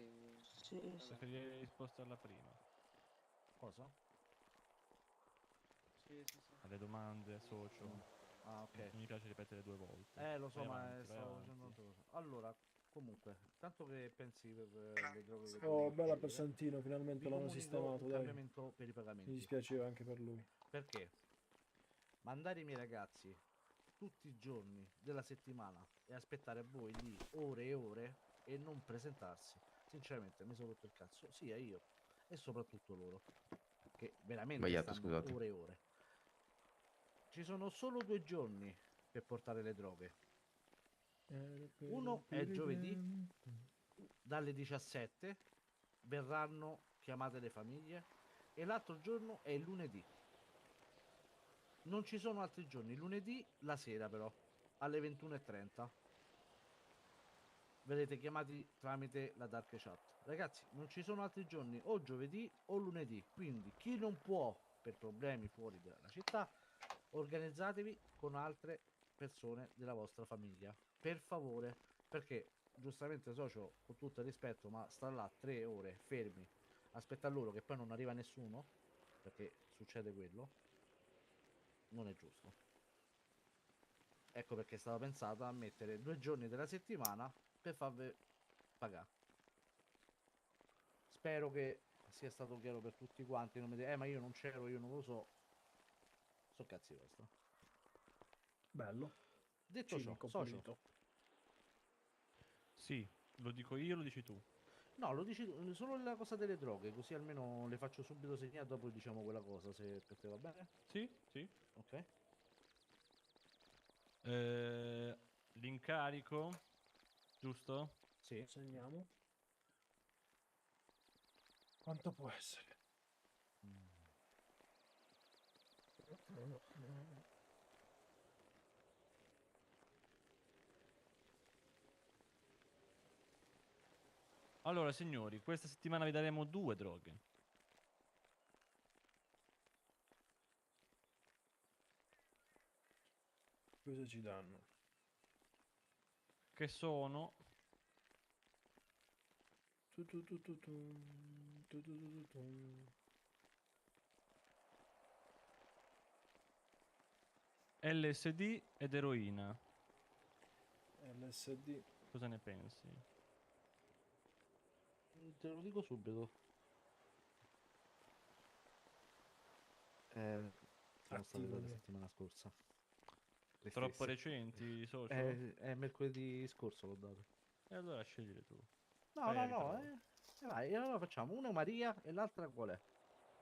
Preferirei rispostare prima. Cosa? Sì, sì, sì. Alle domande, socio. Ah, ok. Non mi piace ripetere 2 volte. Lo so, Vai ma avanti, vai stavo avanti. facendo un'altra cosa. Allora, comunque, tanto che pensi per le droghe che Oh, devi bella per acquisire, Santino, finalmente vi l'hanno comunico sistemato, un dai. cambiamento per i Mi pagamenti. dispiaceva anche per lui. Perché? Mandare i miei ragazzi tutti i giorni della settimana e aspettare a voi lì ore e ore e non presentarsi, sinceramente mi sono rotto il cazzo, sia io e soprattutto loro, che veramente Sbagliato, stanno scusate. ore e ore. Ci sono solo 2 giorni per portare le droghe. Uno è giovedì dalle 17, verranno chiamate le famiglie, e l'altro giorno è il lunedì. Non ci sono altri giorni. Lunedì la sera però, alle 21:30. Verrete chiamati tramite la dark chat. Ragazzi, non ci sono altri giorni, o giovedì o lunedì. Quindi chi non può, per problemi fuori dalla città, organizzatevi con altre persone della vostra famiglia. Per favore, perché giustamente socio, con tutto il rispetto, ma sta là 3 ore fermi, aspetta loro che poi non arriva nessuno, perché succede quello, non è giusto. Ecco perché è stata pensata a mettere 2 giorni della settimana per farvi pagare. Spero che sia stato chiaro per tutti quanti. Non mi dite, ma io non c'ero, io non lo so. So cazzi vostri. Bello. Detto ciò, Cinico, socio. pulito. Sì, lo dico io, lo dici tu. No, lo dici tu, solo la cosa delle droghe, così almeno le faccio subito segnare, dopo diciamo quella cosa, se per te va bene? Sì, sì. Ok. L'incarico, giusto? Sì. Segniamo. Quanto può essere? Allora, signori, questa settimana vi daremo 2 droghe. Cosa ci danno? Che sono LSD ed eroina. LSD. Cosa ne pensi? Te lo dico subito. Sono state date la settimana scorsa. Troppo recenti, socio? È mercoledì scorso l'ho dato. E allora scegliere tu. No, Fai no, la no, riprova. vai, allora facciamo una Maria e l'altra qual è?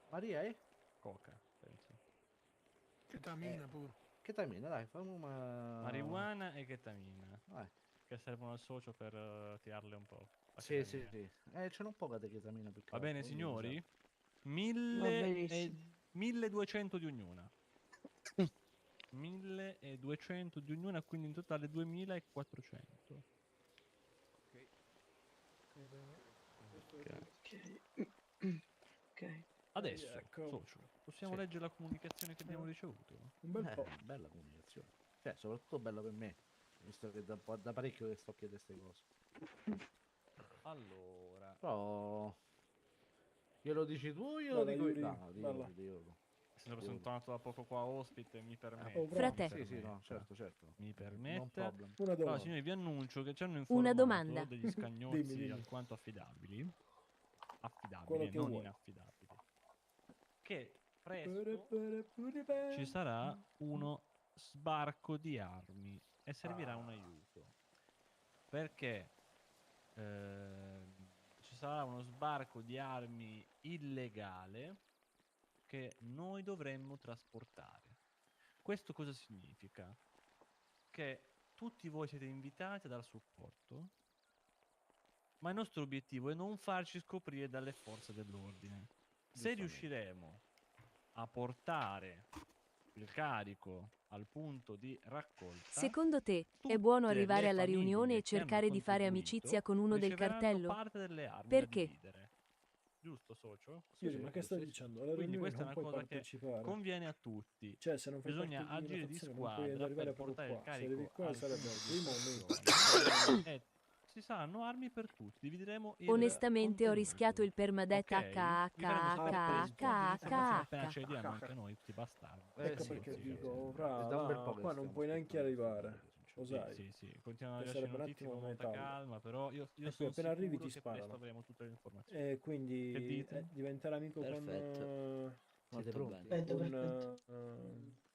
Maria è? Coca, penso. Ketamina pure. Ketamina, dai, fammi una... Marijuana e ketamina. Vai. Che servono al socio per tirarle un po'. la Sì, sì, ketamina. sì. C'è un po' di ketamina più che Va bene, altro, quindi mi signori? serve. 1200 di ognuna. 1200 di ognuna, quindi in totale 2400. Ok. Adesso, Ecco. socio, possiamo Sì. leggere la comunicazione che abbiamo ricevuto? Un bel po'. Bella comunicazione. Cioè, soprattutto bella per me, visto che da parecchio che sto a chiedere queste cose. Allora, Però... Glielo dici tu o glielo Bella, dico Yuri, io? No, bella. dico. essendo che sono tornato da poco qua ospite, mi permette. oh, bravo. Frate. Sì, sì, no, certo, certo. Mi Non permette. problem. Una Allora, domanda. signori, vi annuncio che ci hanno Una informato domanda. degli scagnozzi Dimmi. alquanto affidabili. Quello Affidabili, che non vuoi. inaffidabili. Che presto ci sarà uno sbarco di armi e servirà un aiuto. Perché ci sarà uno sbarco di armi illegale che noi dovremmo trasportare. Questo cosa significa? Che tutti voi siete invitati a dar supporto, ma il nostro obiettivo è non farci scoprire dalle forze dell'ordine. Se riusciremo a portare il carico al punto di raccolta, Secondo te, è tutte buono arrivare le alla riunione famiglie e che hanno cercare di fare contribuito amicizia con uno del riceveranno cartello? parte delle armi Perché? da dividere. Giusto, socio? Yuri, ma che stai dicendo? Alla Quindi riunione questa è non una puoi cosa che partecipare. conviene a tutti. Cioè, se non fai Bisogna parte di una agire di fazione, non puoi squadra arrivare per proprio portare il qua. Se arrivi carico qua al sarebbe punto il primo di momento. e ci saranno armi per tutti. Divideremo il Onestamente ho contenuto. rischiato il permadet Ok? Vi faremo sapere presto. Appena ci HHHHH. vediamo anche noi, tutti bastardi. Ecco Sì, perché sì, dico, sì. fra, da un bel là, po' che qua non stiamo puoi neanche arrivare. Lo Sì, sai. sì, sì, continuano a Che darci sarebbe un notizie attimo con molta metallo. calma, però io E qui sono appena arrivi sicuro ti che presto sparano. avremo tutte le informazioni. E Che quindi dite? diventare amico Perfetto. con Siete pronti?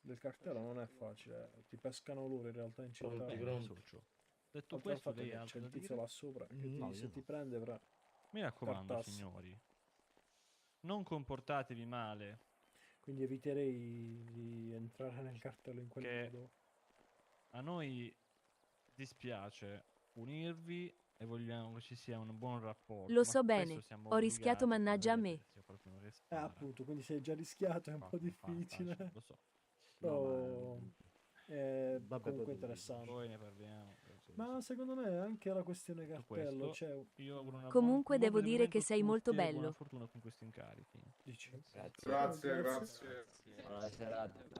del cartello non è facile. Ti pescano loro in realtà in città. Socio. Detto Oltre al questo, fatto lei che ha c'è altro il da tizio dire? là sopra che No, io se no. ti prende fra Mi raccomando, Cartasso. signori, non comportatevi male, Quindi eviterei di entrare nel cartello in quel che modo. a noi dispiace unirvi e vogliamo che ci sia un buon rapporto. Lo ma so spesso bene, siamo ho rischiato obbligati, mannaggia a vedete, me. sia qualcuno che spara. Appunto, quindi se hai già rischiato è un po' difficile. Lo so. Però è Vabbè, comunque poi interessante. Poi ne parliamo. Ma secondo me anche la questione Detto cartello, questo, cioè, io auguro una Comunque buon devo dire che proseguimento a sei molto tutti e buona bello. fortuna con questi incarichi. dici? Grazie. Buona serata. Buon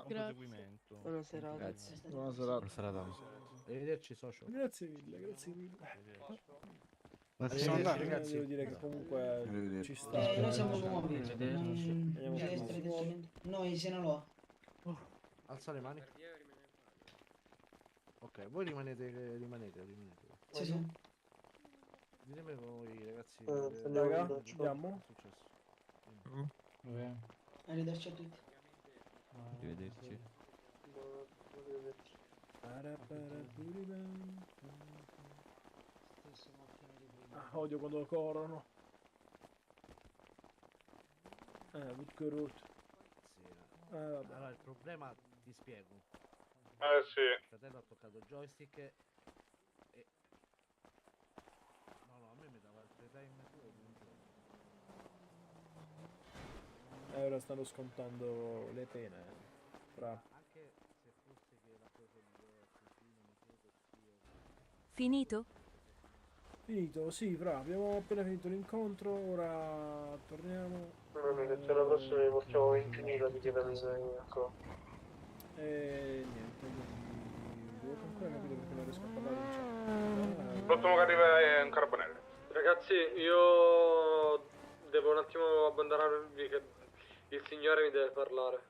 proseguimento. Buona serata. Grazie. Buona serata. Buona serata. Arrivederci, socio. Grazie mille, grazie mille. Possiamo andare, ragazzi. Devo dire che comunque ci sta. Noi siamo nuovi. Vediamo Ci se avete detto nuovi. niente? Noi Sinaloa. Alza le mani. Ok, voi rimanete. Sì, sì. Ditemi voi, ragazzi. Raga, che chiudiamo? è successo? Arrivederci a tutti. Arrivederci. Para, para, puri, bam. Stesso macchina di prima. Odio quando corrono. Che rotto. Vabbè. Allora, il problema ti spiego. Sì. Il fratello ha toccato il joystick e... No, a me mi dava il free time solo di un giorno. Ora stanno scontando le pene. Fra. Anche se fosse che la cosa migliore, Finito? Finito, sì, fra. Abbiamo appena finito l'incontro, ora torniamo. Se la prossima ne portiamo 20.000 di ecco. E niente, devo ancora capire perché non riesco a parlare in chat. Il prossimo che arriva è un carbonello. Ragazzi, io devo un attimo abbandonarvi che il signore mi deve parlare.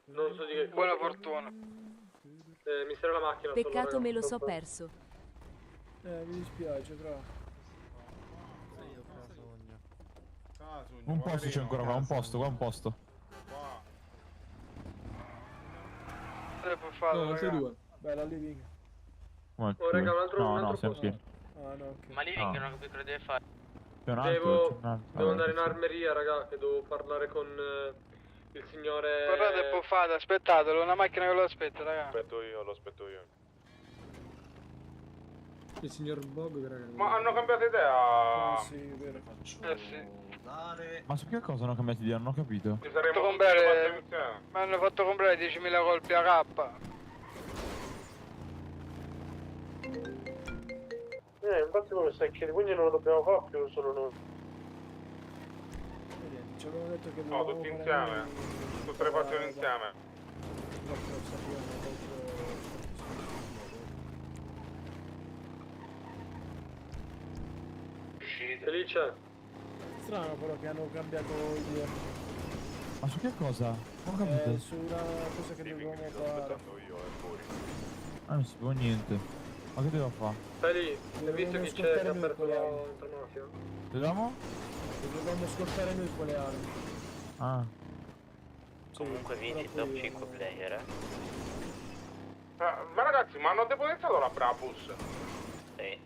Non so di che. Buona fortuna. Mi serve la macchina. Peccato me lo so perso. Mi dispiace, fra. Un posto c'è ancora qua, un posto, qua un posto. No, altri due. Bella living. Come Oh, raga, un altro no, siamo posto. pieni. Ah, no, ok. Ma Living non ho capito cosa deve fare. C'è un altro, c'è un altro. Devo andare in armeria, raga, che devo parlare con il signore. Guardate, buffate, aspettatelo, una macchina che lo aspetta, raga. Lo aspetto io. Il signor Bog, raga. Ma hanno cambiato idea. Sì, vero. Sì. Ma su che cosa hanno cambiato idea? Non ho capito. Ci saremo Fatto tutti comprare- fatte insieme. Mi hanno fatto comprare 10.000 colpi AK. Infatti come stai chiedendo, quindi non lo dobbiamo fare più solo noi. Ci avevano detto che No, tutti insieme. Tutte le fazioni insieme. Felice. Strano però che hanno cambiato idea. Ma su che cosa? Non ho capito. Su una cosa che dovevamo fare. Ah, non sapevo niente. Ma che devo fare? Stai lì, hai visto chi c'è che ha aperto la mafia? Vediamo? Dovevamo scortare noi quelle armi. Ah. Comunque vinci top 5 player, Ma ragazzi, ma hanno depotenziato la Brabus? Sì.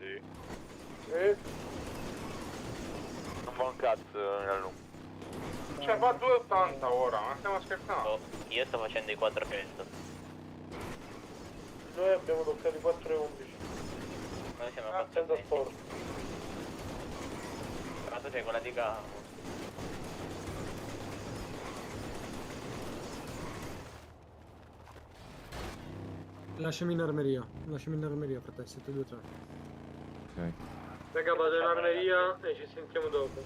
Non va un cazzo nella lunga. Cioè va a 2,80 ora, ma stiamo scherzando? Io sto facendo i 400. Noi abbiamo toccato i 4,11. Noi siamo a 400. Senza sport. Ma tu sei quella di Gamo. Lasciami in armeria, fratello, 723. Ok. Raga, vado in armeria e ci sentiamo dopo.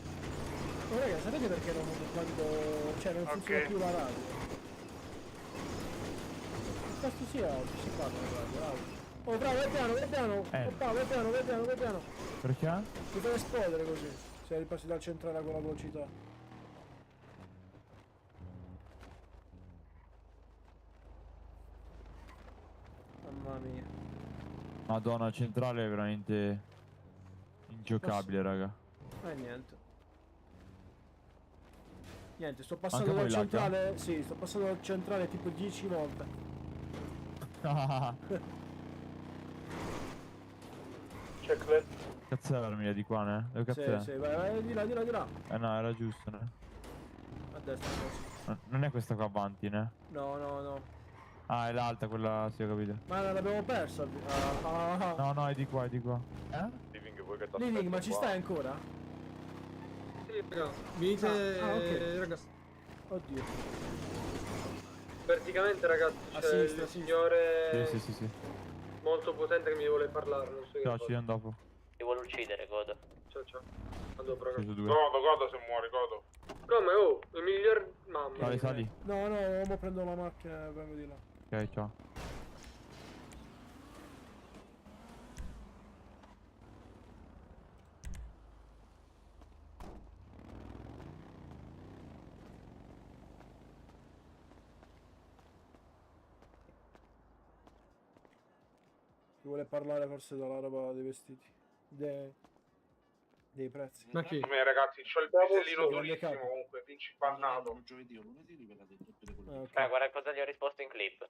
Oh raga, sapete perché non quando. Cioè non funziona più la radio? Questo sia, si parla la radio. Oh bravo, vai piano. Vai piano. Perché? Ti fai esplodere così, se ripassi dal centrale con la velocità. Mamma mia. Madonna, centrale è veramente ingiocabile, raga. Niente, sto passando Anche dal poi lagga? centrale. Sì, sto passando dal centrale tipo 10 volte. Checklet. Cazzo è l'armina di qua, ne? Dove cazzo è? Sì, vai, di là. No, era giusto, ne? A destra forse. Non è questa qua avanti, ne? No. Ah, è l'alta, quella, sì, ho capito. Ma l'abbiamo persa. No, è di qua, Living, ma ci stai ancora? Sì, raga. Venite, ok. ragazzi. Oddio. Praticamente, ragazzi, A c'è sinistra, il sì. signore Sì. molto potente che mi vuole parlare, non so che Ciao, cosa. ci vediamo dopo. Ti vuole uccidere, Godo. Ciao. A dopo, ragazzi. Preso due. Godo se muori, godo. Come, oh, il miglior... Mamma mia. Sali. No, mo prendo la macchina e vengo di là. Ok, ciao. Ti vuole parlare forse della roba dei vestiti. Dei prezzi. Ma chi? Vabbè ragazzi, c'ho il pisellino durissimo comunque, vinci bannato. Guarda cosa gli ho risposto in clip.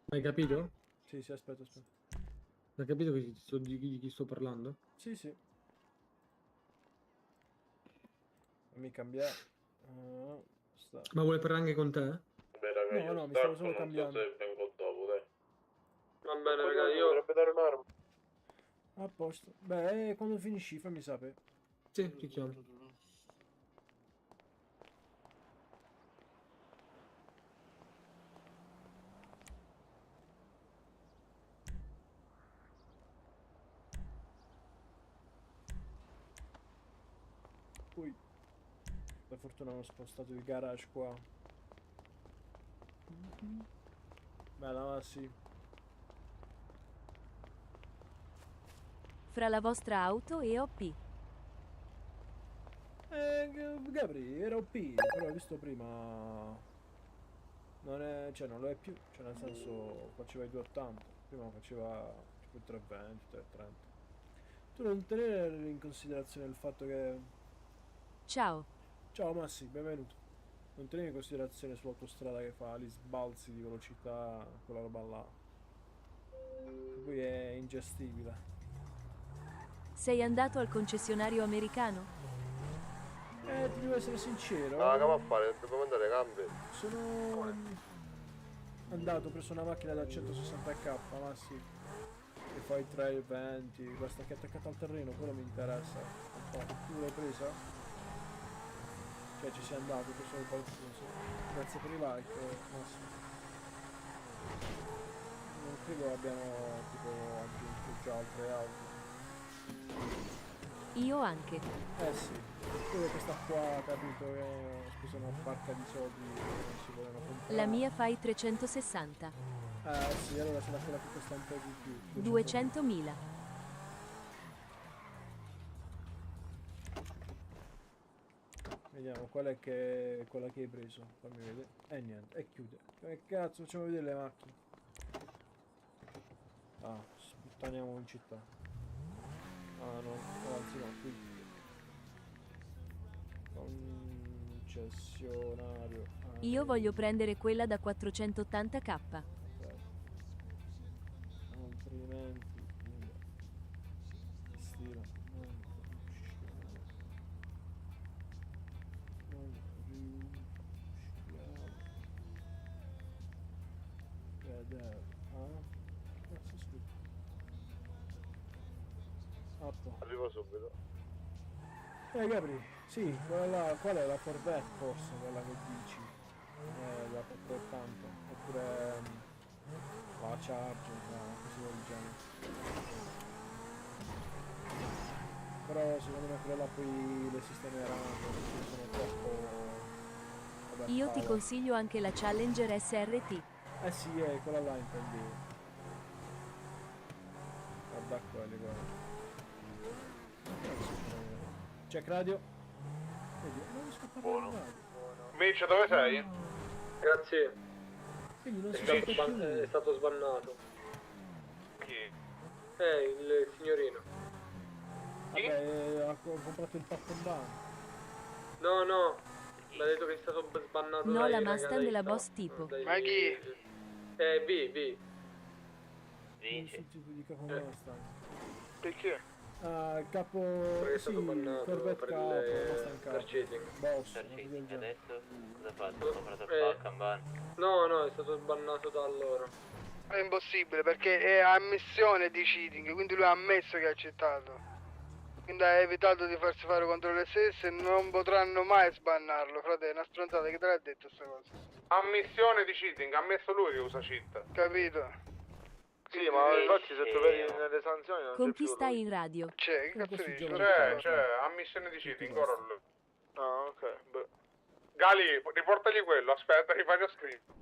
Hai capito? Sì, aspetta. Hai capito di chi sto parlando? Sì, sì. Fammi cambiare. Sta. Ma vuole parlare anche con te? Beh, raga, No, io no, mi stavo solo non cambiando. so se vengo dopo, dai. Va bene, raga, io dovrebbe dare un'arma. A posto. Beh, quando finisci fammi sapere. Sì, ti chiamo. Poi, per fortuna hanno spostato il garage qua. Bella, ma sì. Fra la vostra auto e OP. Gabri, era OP, però ho visto prima. Non è. Cioè, non lo è più. Cioè, nel senso, faceva i 280. Prima faceva tipo i 320, 330. Tu non tenere in considerazione il fatto che. Ciao. Ciao Massi, benvenuto. Non tenere in considerazione sull'autostrada che fa gli sbalzi di velocità, quella roba là. Che poi è ingestibile. Sei andato al concessionario americano? Ti devo essere sincero. Ah, che va a fare? Dobbiamo andare cambi. Sono andato, ho preso una macchina da 160k, ma sì. Che fa i 320, questa che è attaccata al terreno, quello mi interessa. Tu l'hai presa? Cioè ci sei andato, ho preso qualcuno, sì. Grazie per i like, Massimo. Non credo abbiano tipo aggiunto già altre auto. Io anche. Eh sì, quello questa qua, capito, che ho speso una barca di soldi che non si volevano comprare. La mia fai 360. Sì, allora sarà quella che costa un po' di più. 200.000. Vediamo qual è che quella che hai preso. Fammi vedere. Niente, e chiude. Che cazzo, facciamo vedere le macchine. Sputtaniamo in città. No, anzi no, qui. Concessionario. Io voglio prendere quella da 480k. Altrimenti stile non riusciamo vedere. Cazzo scritto? Arrivo subito. Gabri, sì, quella là, qual è la Corvette forse, quella che dici? La 480, oppure la Charger, così del genere. Però secondo me quella là poi le sistemeranno, perché sono troppo. Vabbè, Io ti consiglio anche la Challenger SRT. Sì, quella là intendevo. Guarda quelli, guarda. Check radio. Vedi, non riesco a parlare in radio. Mitch, dove sei? Grazie. Quindi non si sente più. È stato sbannato. Chi? Il signorino. Vabbè, ha comprato il pappellano. No, mi ha detto che è stato sbannato. No, la Mustang della boss tipo. Ma chi? B. Vinci. Dica come Mustang. Perché? Il capo. Sì, Corvette capo, Mustang capo. Boss. Adesso cosa ha fatto? Ha comprato il Kanban. No, è stato sbannato da loro. È impossibile perché è ammissione di cheating, quindi lui ha ammesso che ha accettato. Quindi ha evitato di farsi fare contro le stesse e non potranno mai sbannarlo, frate, è una stronzata che te l'ha detto sta cosa. Ammissione di cheating, ha ammesso lui che usa cheat. Capito? Sì, ma infatti se tu vedi nelle sanzioni non Con chi stai in radio? Che cazzo dici? C'è, ammissione di cheating, ora lui. Ah, ok. Beh. Gali, riportagli quello, aspetta, rifaglio scritto.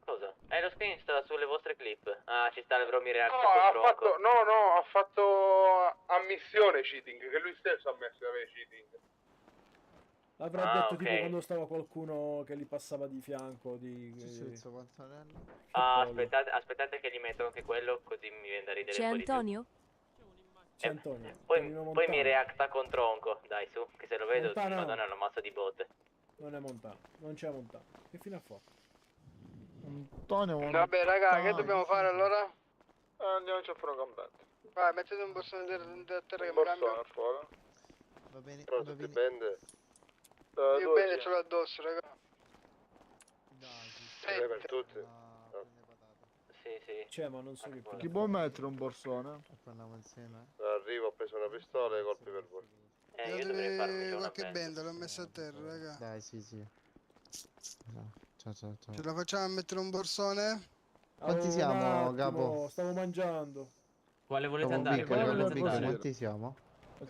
Cosa? Lo screen sta sulle vostre clip. Ci sta le bromi react No, col tronco. ha fatto ammissione cheating, che lui stesso ha ammesso di avere cheating. L'avrà detto tipo quando stava qualcuno che gli passava di fianco Aspettate che gli metto anche quello, così mi viene da ridere C'è un po' di più. Antonio? C'è Antonio. Poi mi reacta con tronco, dai su, che se lo vedo, Montana. madonna, lo ammazzo di botte. Non è Montano, non c'è Montano. Che fine ha fatto? Antonio. Vabbè raga, che dobbiamo fare allora? Andiamoci a fare un gambetto. Vai, mettete un borsone a terra che mi Borsone cambio. a fuoco. Va bene, Pronto, va ti bene. bende? Io bene ce l'ho addosso, raga. Sei per tutti? Sì, sì. Cioè, ma non so che Chi può mettere un borsone? Parliamo insieme. Arrivo, ho preso una pistola e colpi per voi. Io dovrei farmi già una Qualche benda. benda l'ho messa a terra, raga. Dai, sì, sì. Ciao, ciao, ciao. Ce la facciamo a mettere un borsone? Quanti Oh, siamo, un attimo, capo? Stavo mangiando. Quale volete Siamo andare? piccoli, Quale siamo volete piccoli. andare? Quanti siamo?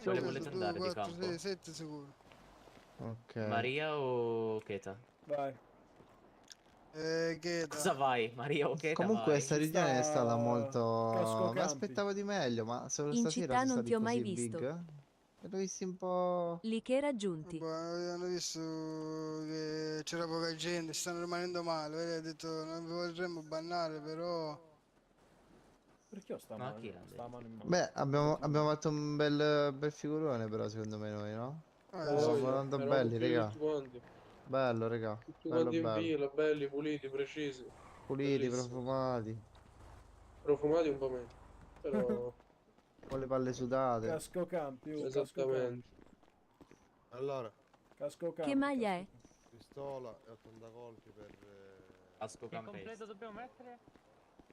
Quale volete andare di 4, campo? 6, 7 sicuro. Ok. Maria o Keta? Vai. Che Cosa vai? Maria o Keta? Comunque vai. sta riunione è stata molto... Casco Mi campi. aspettavo di meglio, ma solo In stasera città sono non stati ti ho mai così visto. big. L'ho visti un po'... Lì che raggiunti. hanno visto che c'era poca gente, stanno rimanendo male. Vedi, ha detto non vi vorremmo bannare, però. Perché ho sta Ma mano? chi l'ha Sta mano in mano. Beh, abbiamo fatto un bel figurone però secondo me noi, no? Stavamo andando belli, raga. Bello, raga. Tutti Bello, quanti in bello. fila, belli, puliti, precisi. Puliti, Bellissimo. profumati. Profumati un po' meno. Però... Con le palle sudate. Casco campi, casco Esattamente. Allora, Casco campi. Che maglia è? pistola e 80 colpi per... Casco Che completo dobbiamo mettere?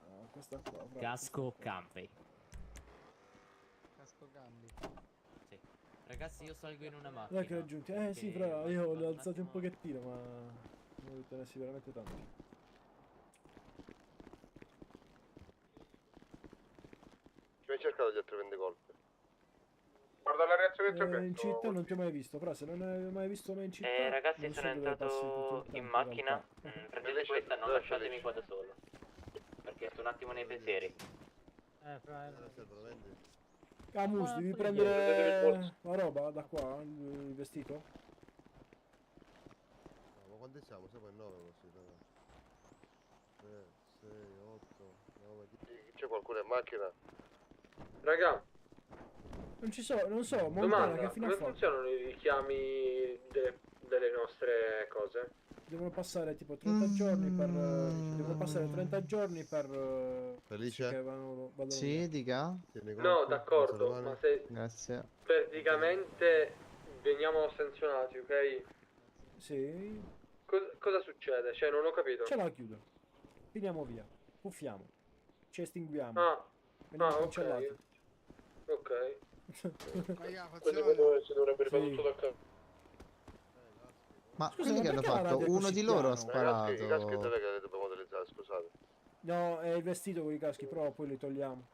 Ah, questa qua. bravo, Casco questa qua. campi. Casco cambi. Sì. Ragazzi, io salgo in una macchina. Dai che raggiunti. Sì, perché bravo, io vado li ho un alzati un attimo- pochettino, ma ne ho tenessi veramente tanti. Chi mi hai cercato di altri 20 colpi? Guarda la reazione che ti ho In messo. città non ti ho mai visto, però se non hai mai visto me in città. Ragazzi, non so sono dove passi tutto entrato il tempo, in macchina. realtà. Prendete questa, non lasciatemi qua da solo. Perché sto un attimo nei pensieri. Camus, devi prendetevi il prendere la roba da qua, il vestito. Ma quanti siamo? Siamo in 9 così, 3, 6, 8, 9, 10. C'è qualcuno in macchina? Raga, Non ci so, non so, Montana domanda, che fine ha come fatto? funzionano i richiami delle nostre cose? Devono passare tipo 30 giorni per... devono passare 30 giorni per... Felice? che vanno Sì, via. dica. No, d'accordo, ma se Grazie. praticamente veniamo sanzionati, ok? Sì, Cosa succede? Cioè, non ho capito. ce la chiudo. Finiamo via, puffiamo, ci estinguiamo, Ah, veniamo ok. cancellati. Ok. Raga, Quindi fazione. si dovrebbe Sì. fare tutto da capo. Ma Scusa, quelli ma che hanno perché la fatto, radio è uno così di loro ha piano? sparato. I caschi dove che dobbiamo utilizzare, scusate? No, è il vestito con i caschi, però poi li togliamo.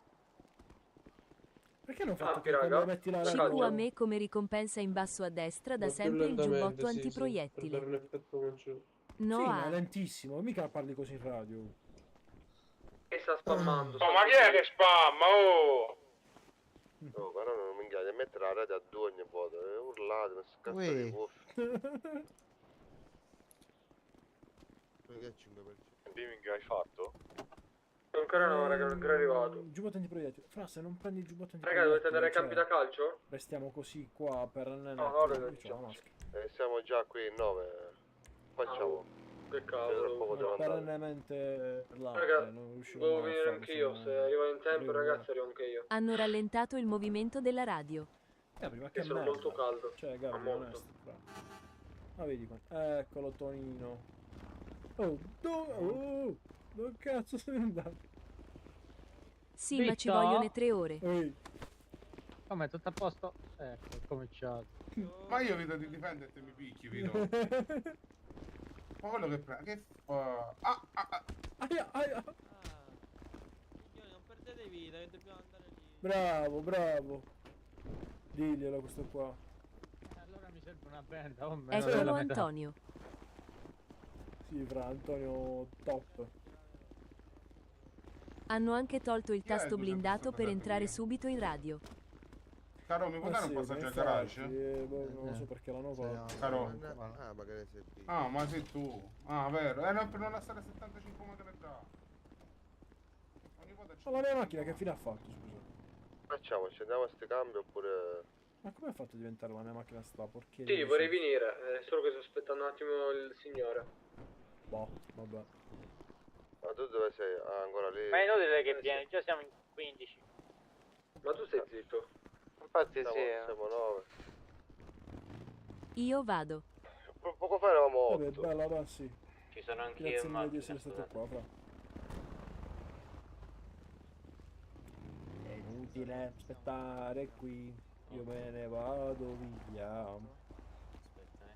Perché hanno fatto Campi, che quando raga. metti la Sì, radio... CQ a me come ricompensa in basso a destra da Ma più sempre il lentamente, giubbotto sì, antiproiettili. per dare un effetto maggiore. No Sì, ma è A. lentissimo, mica parli così in radio. E sta spammando. Oh, ma chi è che spamma? Oh! No, però non mi inganni a mettere la radio a 2 ogni volta. Urlate, mi scazzo di Ui. cuffie. Perché è 5%? Beaming hai fatto? Ancora no, raga, non è ancora arrivato. Giubbotto antiproiettili. Fra, se non prendi il giubbotto Raga, antiproiettili... dovete andare ai campi da calcio? Restiamo così qua per... no, raga, Io c'ho la maschera. Siamo già qui in 9. Facciamo. Che Tra poco devo andare. Perennemente là, Raga, non riuscivo devo mai a venire farlo, anch'io. sono- Se arrivo in tempo, arrivo, ragazzi, arrivo anche io. Hanno rallentato il movimento della radio. Gabri, ma Che che sono merda. molto caldo. Cioè, Ma Gabri, molto. onesto, bravo. Ma vedi qua. Eccolo, Tonino. Oh, dove cazzo sei andato? Sì, ma ci Vitto? vogliono 3 ore. Ehi, Come, tutto a posto? Ecco, è cominciato. Ma io vedo di difenderti e mi picchi, vedo. Ma quello che prende. Che fa? aia, aia. Non perdete vita, che dobbiamo andare lì. Bravo, bravo. Diglielo questo qua. Allora mi serve una benda, oh, meno Eccolo della metà. Antonio. Sì, fra Antonio top. Hanno anche tolto il Chi è tasto 260 blindato per entrare mila? subito in radio. Caro, mi puoi dare un sì, passaggio al infatti, garage? non lo so perché l'hanno fatto. Caro. Ah, magari sei B. Ah, ma sei tu. Ah, vero. No, per non lasciare 75 moto le dà. Ogni volta Ma la mia macchina che fine ha fatto, scusa? Facciamo, scendiamo a sti cambi oppure... Ma come ha fatto a diventare la mia macchina sta porcheria? Sì, vorrei venire. Solo che sto aspettando un attimo il signore. Boh, vabbè. Ma tu dove sei? Ah, ancora lì? Ma è inutile che vieni, già siamo in 15. Ma tu sei zitto? Infatti Siamo, sì. siamo 9. Io vado. Poco fa eravamo Vabbè, 8. bella, va, sì. Ci sono anche Grazie io in mille di macchina, essere stato scusate. qua, fra. È inutile aspettare qui. Io me ne vado via. Aspetta,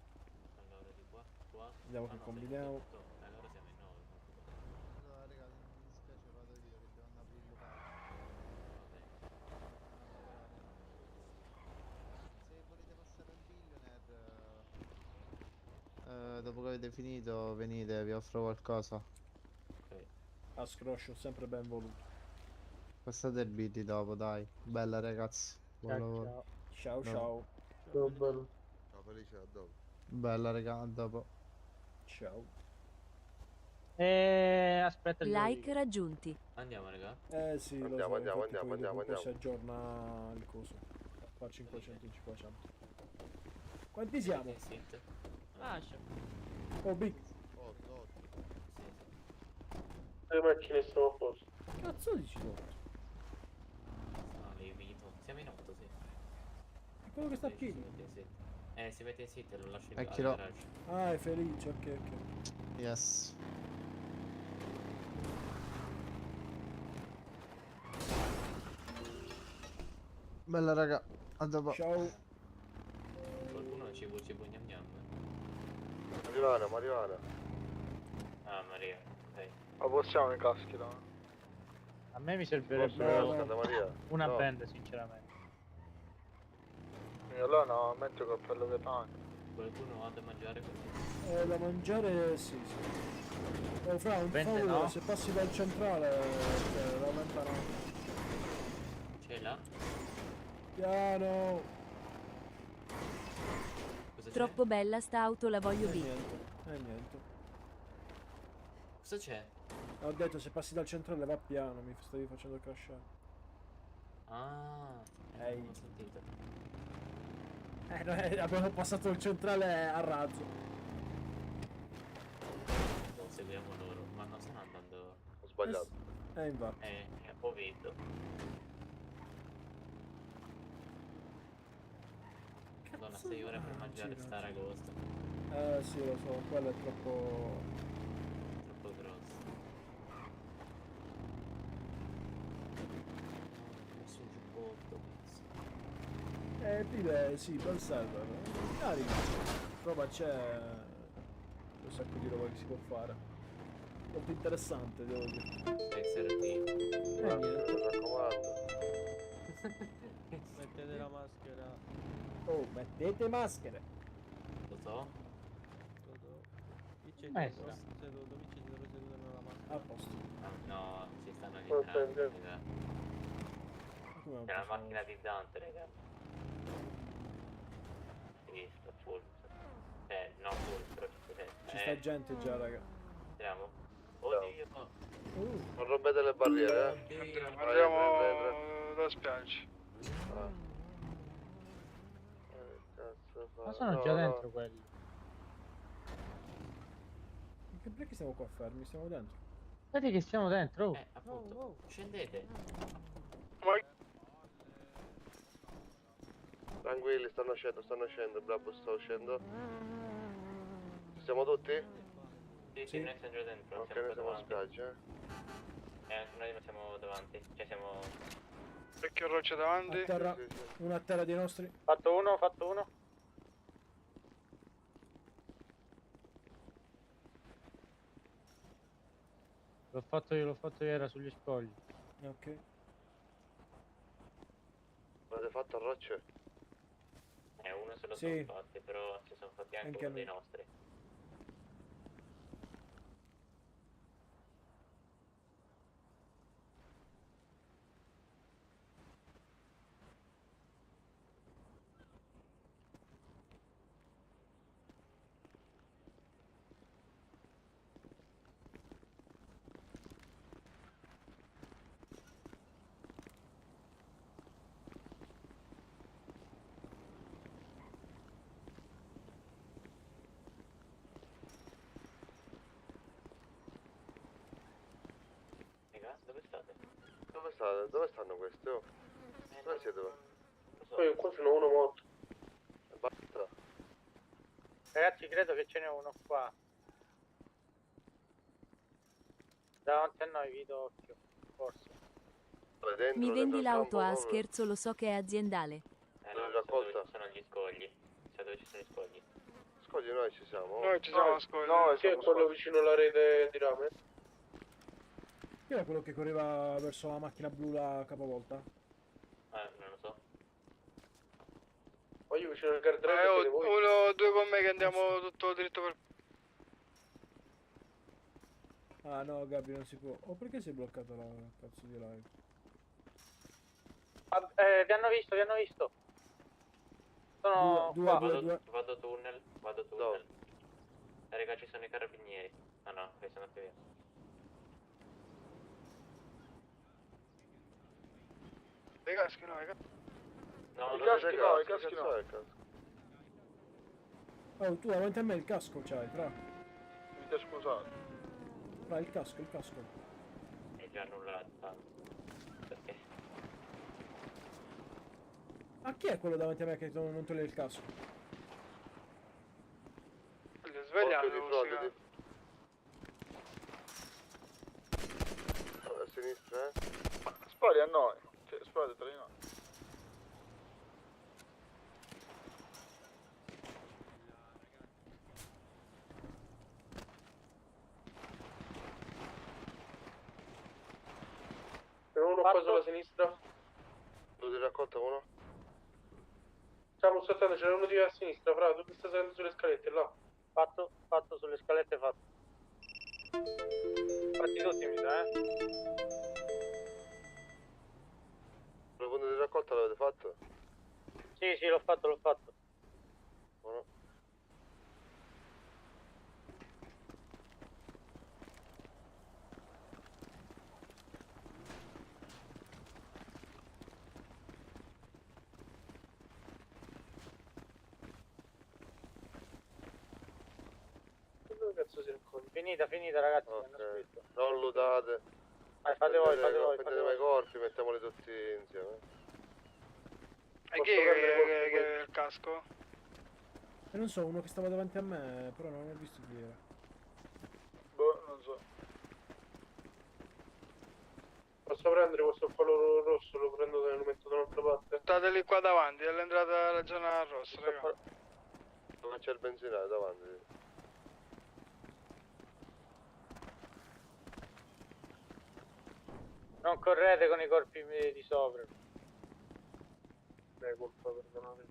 allora di qua, qua. Vediamo che combiniamo. Allora siamo in 9. Allora, raga, mi dispiace, vado io che devo andare a aprire il locale. Se volete passare al billionaire, dopo che avete finito, venite, vi offro qualcosa. A scroscio, sempre ben voluto. Passate il billy dopo, dai. Bella ragazzi. Buon lavoro. Ciao No. ciao. Ciao bello. Ciao Felice, a dopo. Bella raga, a dopo. Ciao. Aspetta il Like raggiunti. Andiamo, raga. Sì, lo Andiamo, so, andiamo, infatti andiamo, poi dopo andiamo, si aggiorna il coso. Fa 500 500. Quanti siamo? Lascia. Oh, big. 8. Le macchine sono a posto. Cazzo dici tu? No, le invito. Siamo in 8, sì. È quello che sta a piedi. Si mette in sit e lo lascio in E chi lo- garage. Ah, è felice, ok, ok. Yes. Bella raga, a dopo. Ciao. Qualcuno cibo gnam gnam. Marijuana. Ah, Maria, ok. Ma possiamo i caschi là? A me mi servirebbe Santa Maria. una No. band, sinceramente. E allora no, metto il cappello che tanto. Qualcuno ha da mangiare così? Da mangiare sì, sì. Fra un Vente, favore, no? se passi dal centrale, cioè, aumentano. C'è là? Piano. Cosa c'è? Troppo bella sta auto, la voglio via. Niente. Cosa c'è? Ho detto se passi dal centrale va piano, mi stavi facendo crashare. Ah, Ehi. non ho sentito. Noi abbiamo passato il centrale a razzo. Non seguiamo loro, ma non stanno andando. Ho sbagliato. Infatti. Ho visto. Madonna, 6 ore per mangiare sta aragosta. Sì, lo so, quello è troppo... Troppo grosso. Nessun giubbotto, penso. Pile, sì, bel server. Carico. Roba c'è un sacco di roba che si può fare. Molto interessante, devo dire. Penserati. Niente. Mi raccomando. Mettete la maschera. Oh, mettete maschere. Lo so. Qui c'è Maestra. seduto, qui c'è seduto nella maschera. A posto. No, ci stanno Oh, rientrando, senti. raga. Come C'è la possiamo- macchina di Dante, raga. Visto, full. No, full, però Ci sta gente già, raga. Andiamo. Oddio. Non rompete le barriere, Andiamo da spiaggia. Cazzo fa? Ma sono No, già no. dentro quelli. Perché stiamo qua fermi? Stiamo dentro. Vedi che siamo dentro. Oh. Appunto. Scendete. Tranquilli, stanno scendendo, bravo, sto uscendo. Siamo tutti? Sì, noi siamo già dentro. Ok, siamo noi qua siamo in davanti. spiaggia, Noi siamo davanti. Cioè siamo. Vecchio roccia davanti. A terra. Uno a terra dei nostri. Fatto uno. L'ho fatto io, era sugli scogli. Ok. Avete fatto a rocce? Uno se lo Sì. sono fatti, però si sono fatti anche Anche uno dei noi. nostri. Dove stanno questi? Oh? Dove siete? Qua sono uno morto. Basta. Ragazzi, credo che ce n'è uno qua. Davanti a noi, vi do occhio. Forse. Mi vendi l'auto a scherzo, lo so che è aziendale. Non raccolta. Dove ci sono gli scogli? Sai dove ci sono gli scogli? Scogli noi ci siamo. Noi ci siamo scogli. No, chi è quello vicino alla rete di rame? Chi era quello che correva verso la macchina blu la capovolta? Non lo so. Poi io vicino al guardrail. Uno, due con me che andiamo tutto dritto per... Ah no, Gabri, non si può. Oh, perché sei bloccato la cazzo di live? Vi hanno visto. Sono qua. Vado tunnel. Raga, ci sono i carabinieri. Ah no, che sono andati via. I caschi no, No, i caschi no, i caschi no. Oh, tu davanti a me il casco c'hai, fra. Mi ti scusato. Fra, il casco. È già annullato. Perché? Ah, chi è quello davanti a me che non toglie il casco? Svegliato di fronte. A sinistra, Spari a noi. Cioè, spari tra di noi. C'è uno qua sulla sinistra. Lo ti raccolta uno? Stiamo saltando, c'era uno di a sinistra, fra, tu che stai salendo sulle scalette, là. Fatto sulle scalette, fatto. Fatti tutti, mi sa, Il punto di raccolta l'avete fatto? Sì, l'ho fatto. Buono. Dove cazzo si racconta? Finita ragazzi, mi hanno scritto. Non lootate. Fate voi. Prendete i corpi, mettiamoli tutti insieme. E chi è il casco? E non so, uno che stava davanti a me, però non ho visto chi era. Boh, non so. Posso prendere questo falò rosso, lo prendo e lo metto da un'altra parte? State lì qua davanti, all'entrata della zona rossa, raga. Dove c'è il benzinaio davanti? Non correte con i corpi di sopra. Colpa, perdonate.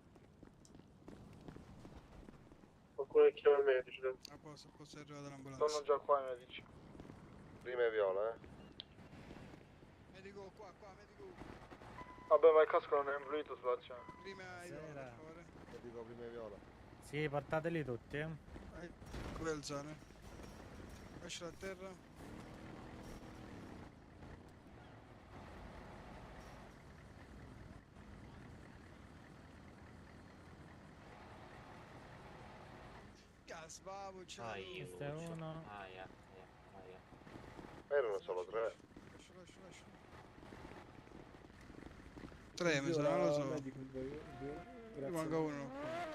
Qualcuno che chiama il medico. A posto è arrivata l'ambulanza. Sono già qua i medici. Prima è viola, Medico, qua, medico. Vabbè, ma il casco non è influito sulla cena. Prima è viola, per favore. Dico prima è viola. Sì, portateli tutti, Come alzare? Lascialo a terra. Gas, bavo, c'è questo è uno. Erano solo 3. Lascia. 3 mi sa, non lo so. Manca uno qua.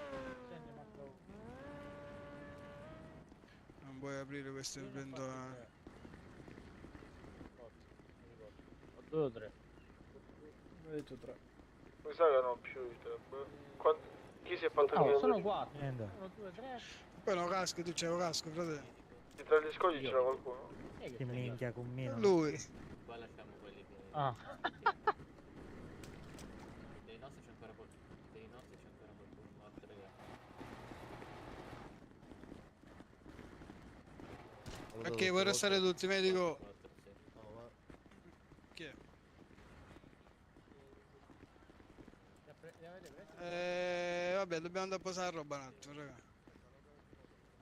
Non vuoi aprire questo inventario? 2 o 3? Ho detto 3. Mi sa che non più di te. Chi si è fatto il sono 4. 1, 2, 3. Poi no casco, tu c'hai un casco, fratello. Tra gli scogli c'era qualcuno? Che minchia con me. Lui. Qua lasciamo quelli che... Ah. Dei nostri c'è ancora qualcuno morto, raga. Ok, vuoi restare tutti, medico? Chi è? Vabbè, dobbiamo andare a posare la roba un attimo, raga.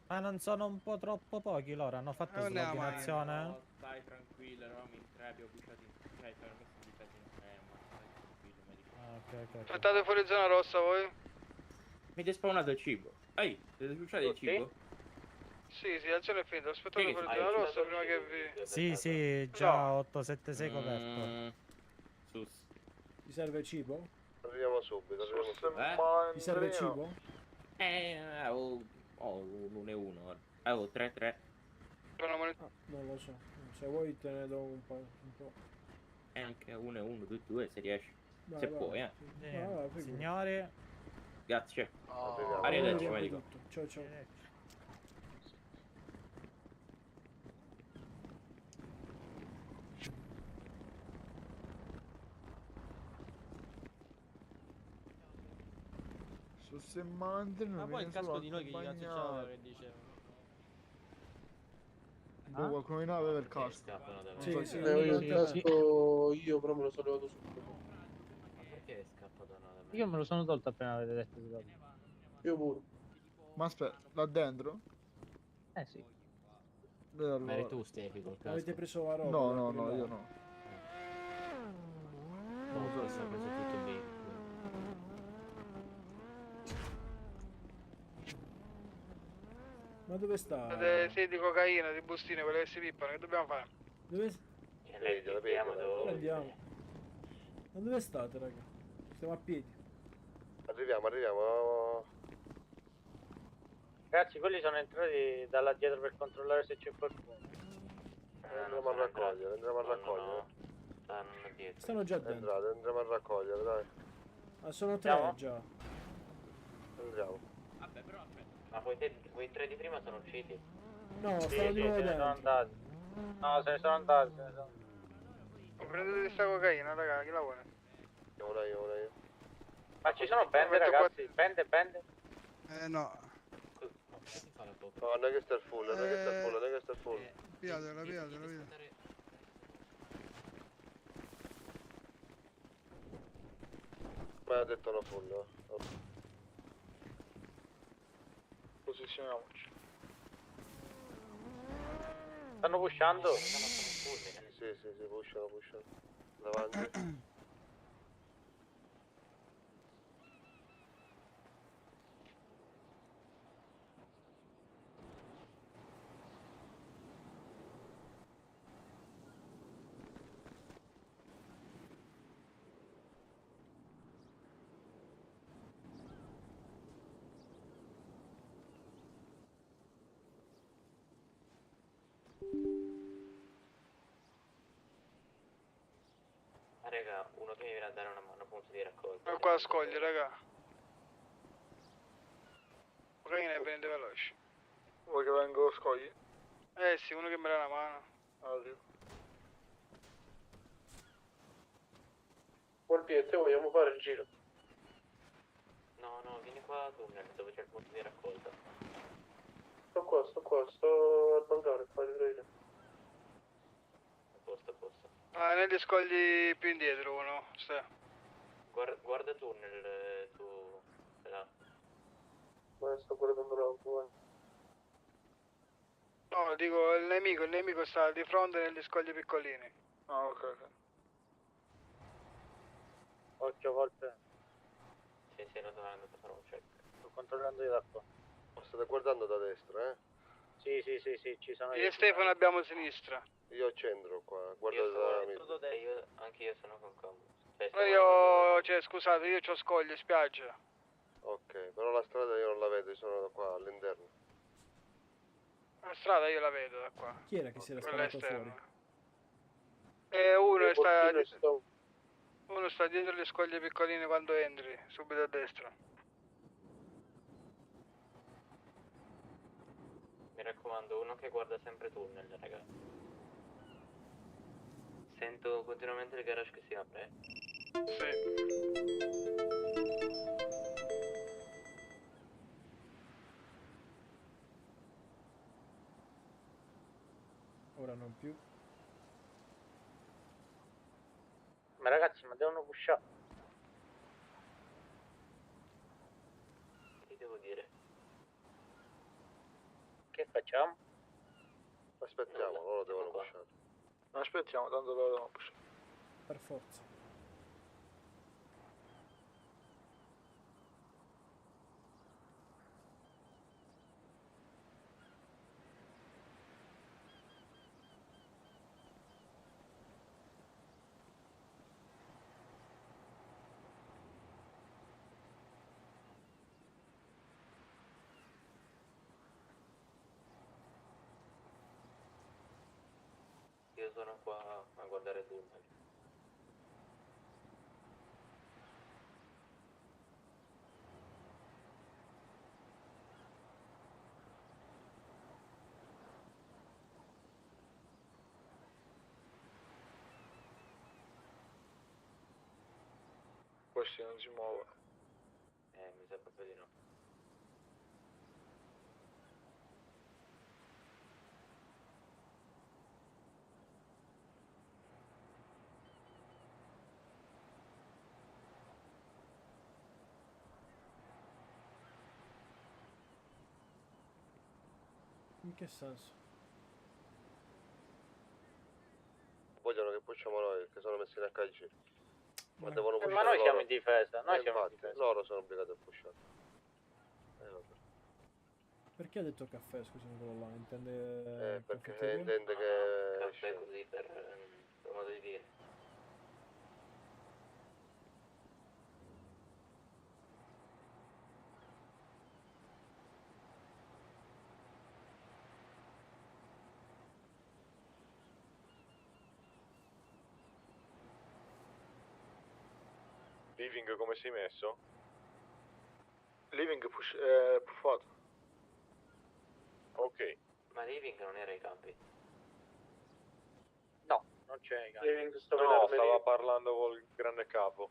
Ma non sono un po' troppo pochi loro? Hanno fatto sloginazione? No, stai tranquillo, eravamo in 3, abbiamo buciato in... Cioè, ci hanno messo buciati in 3, ma stai tranquillo, medico. Ok. Aspettate fuori zona rossa voi? Mi è spawnato il cibo. Ehi, siete buciati il cibo? Sì, l'azione è finita, aspettate fuori zona rossa prima che vi... Sì, già 876 coperto. sus. Ti serve cibo? Arriviamo subito, arriviamo subito. Ti serve cibo? Ho un 1 e 1. Ho 3-3. Non lo so. Se vuoi te ne do un po'. E anche 1 e 1, 2 e 2 se riesci. Vai, Se vai. puoi, Vai, figurati. Signore. Grazie. Arriviamo. Arrivederci, Arriviamo medico. tutto. Ciao ciao. Su semante non Ma poi il viene solo casco di noi che gli cazzo c'aveva accompagnato. che diceva? Boh, qualcuno di noi aveva il casco. Scappano da me. Sì, sì, Io il casco io però me lo sono levato subito. Ma perché scappa da me? Io me lo sono tolto appena avete detto di cosa. Io pure. Ma aspetta, là dentro? Eh sì. Allora. Ma eri tu Stefi col casco? Avete preso la roba? No, da no, quelli no, là? io no. No, questo ha preso tutto B. Ma dove sta? Sì, di cocaina, di bustine, quelle che si pippano, che dobbiamo fare? Dove... Dove? Andiamo. Ma dove state, raga? Stiamo a piedi. Arriviamo. Ragazzi, quelli sono entrati dalla dietro per controllare se c'è qualcuno. Andiamo a raccogliere. Stanno dietro. Stanno già dentro. Andiamo a raccogliere, dai. Ah, sono tre Andiamo? già. Andiamo. Vabbè, però aspetta. Ma quei 3 di prima sono usciti? No, Sì, stanno di sì, nuovo se ne sono dentro. andati. No, se ne sono andati, Prendete sta cocaina, raga, chi la vuole? Io. Ma ci sono bende, ragazzi? Bende? No. No, non è che sta il full, non è che sta il full. Piatela. Ma ha detto no full, no? Posizioniamoci. Stanno pushando? Sì, pushano. Davanti. Raga, uno che mi viene a dare una mano, punto di raccolta. Ma qua scogli, raga. Cocaina ne prende veloce. Vuoi che vengo scogli? Sì, uno che mi dà una mano. Arrivo. Polpiette, vogliamo fare il giro? No, vieni qua a tunnel dove c'è il punto di raccolta. Sto qua, sto al bancare, fai vedere. A posto. Ah, negli scogli più indietro uno, sta. Guarda tunnel, tu... là. Ma sto guardando l'auto, No, dico il nemico sta di fronte negli scogli piccolini. Ah, ok. Occhio, Volpe. Sì, lo sto andando a fare un check. Sto controllando io da qua. State guardando da destra, Sì, ci sono Io e Stefano abbiamo sinistra. Io al centro qua, guardate da me. Anche io sono con Combo. Scusate, io c'ho scogli, spiaggia. Ok, però la strada io non la vedo, io sono da qua all'interno. La strada io la vedo da qua. Chi era che si era Quella sparato esterna. fuori? Uno sta dietro le scoglie piccoline quando entri, subito a destra. Mi raccomando, uno che guarda sempre tunnel, raga. Sento continuamente il garage che si apre. Ora non più. Ma ragazzi, ma devono pushare. Che devo dire? Che facciamo? Aspettiamo, loro devono pushare. Aspettiamo, tanto loro devono pushare. Per forza. sono qua a guardare il tunnel. Questi non si muovono. Mi sa proprio di no. In che senso? Vogliono che pushiamo noi, perché sono messi in HG. Ma devono Ma pushare noi siamo loro. in difesa, noi siamo in Infatti, difesa. loro sono obbligati a pushare. Vabbè. Perché ha detto caffè, scusami quello là? Intende... Perché caffetteria? intende che... Caffè così per modo di dire. Living come sei messo? Living puffato. Ok. Ma Living non era ai campi. No, non c'è i Living No, stava stava parlando col grande capo.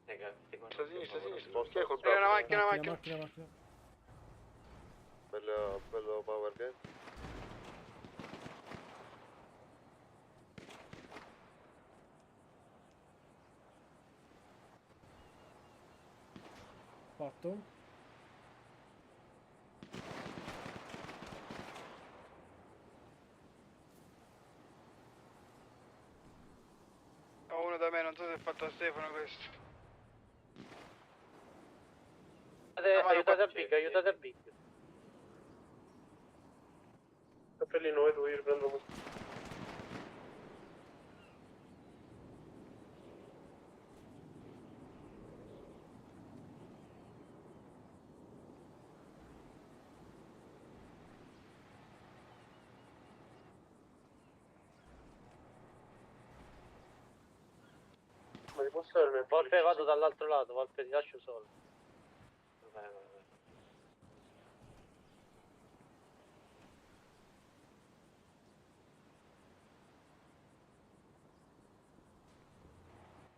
Raga, Sinistra, sinistra, sinistra. Sposta. Chi è col Una braccio? macchina. Bello power game. Fatto? Ho uno da me, non so se è fatto a Stefano questo. Aiutate a Big, aiutate a Big. Cappellino, vedo, io riprendo questo. Ma ti posso avere Volpe, vado dall'altro lato, Volpe, ti lascio solo. Vai, vai, vai.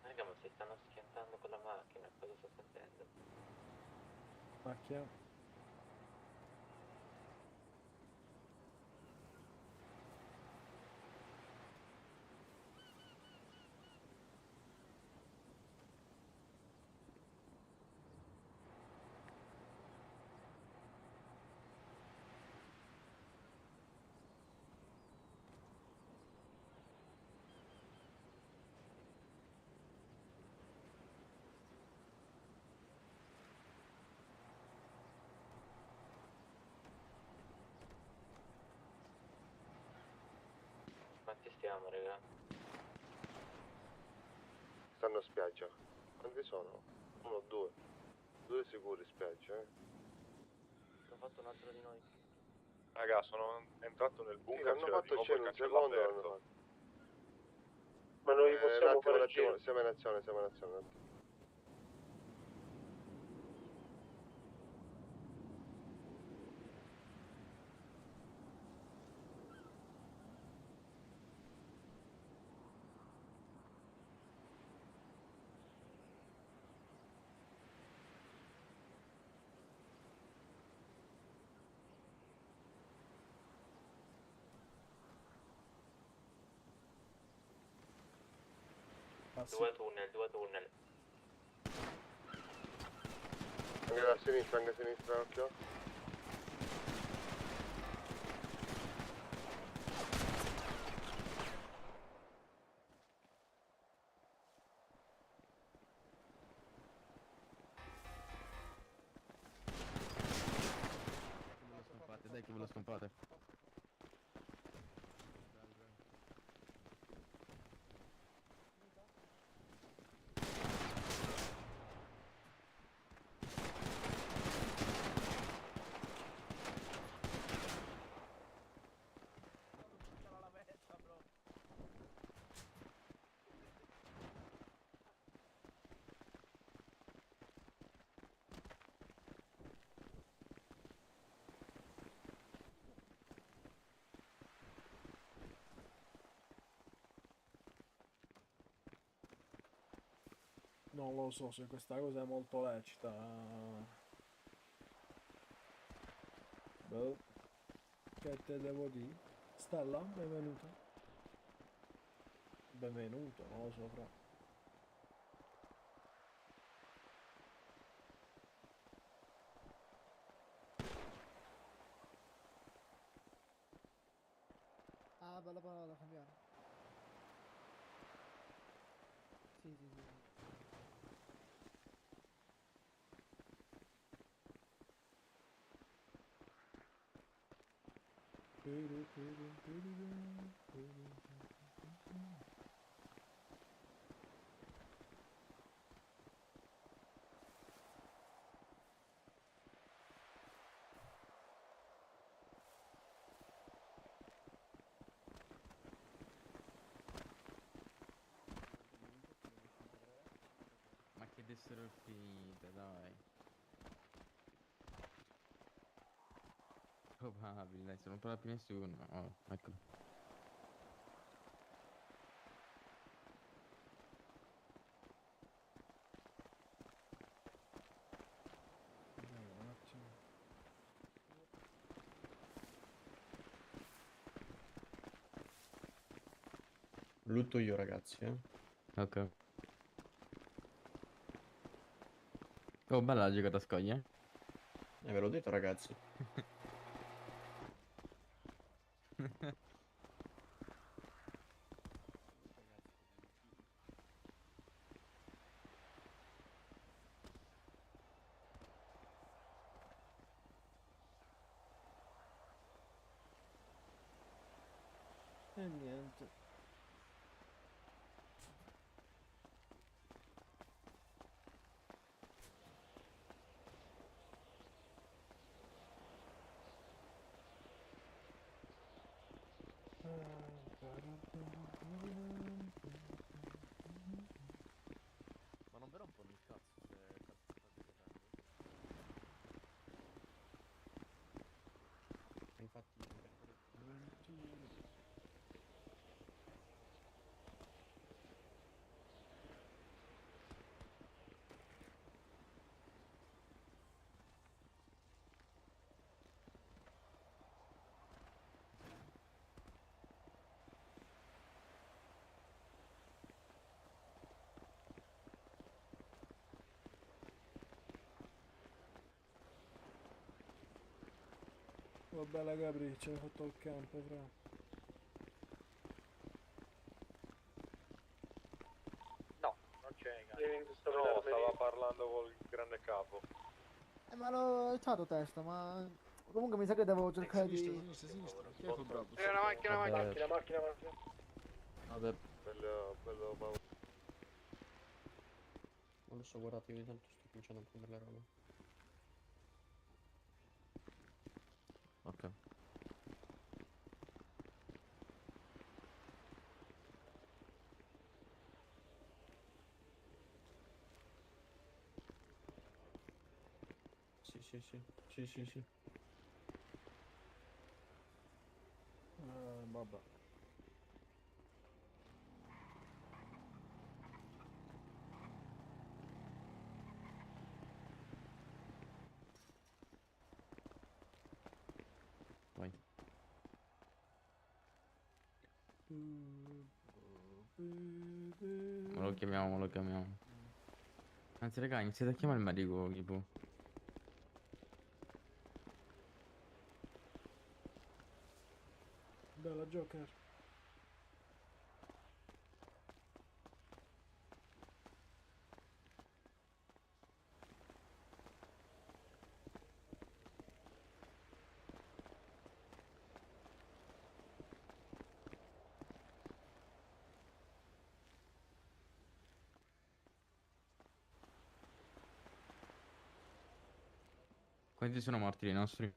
Raga, ma si stanno schiantando con la macchina, cosa sto sentendo? Macchina. Quanti stiamo, raga? Stanno a spiaggia. Quanti sono? Uno o due? Due sicuri spiaggia, Hanno fatto un altro di noi. Raga, sono entrato nel bunker, hanno c'era di fatto nuovo c'era il un cancello secondo. aperto. Ma noi possiamo fare il attimo, giro. siamo in azione, siamo in azione. un attimo. Due tunnel. Anche a sinistra, occhio. Dai che ve lo scampate. Non lo so se questa cosa è molto lecita. Boh. Che te devo dire? Stella, benvenuta. Benvenuto, non lo so, fra. Ah, bella parola, cambiare. Sì, sì, sì. Ma che dessero finite, dai. Probabile, dai, se non parla più nessuno. Oh, ecco. Un attimo. Lutto io, ragazzi, Ok. Oh, bella la giocata a scogli, eh? Ve l'ho detto, ragazzi. E niente. Ma non verrà un po' nel cazzo se cazzo sta giocando? Infatti, Va bene, Gabri, ci hai fatto il campo, fra. No, non c'è. No, stava parlando col grande capo. Ma l'ho alzato testa, ma comunque mi sa che devo cercare di... Sinistra. Chi è quel bravo? Una macchina, Vabbè. Macchina. Vabbè. Bello Paolo. non lo so, guardate, io tanto sto cominciando a prendere le robe. Ok. Sì. Vabbè. Vai. Lo chiamiamo. Anzi, raga, iniziate a chiamare il medico, tipo. Bella Joker. Quanti sono morti dei nostri?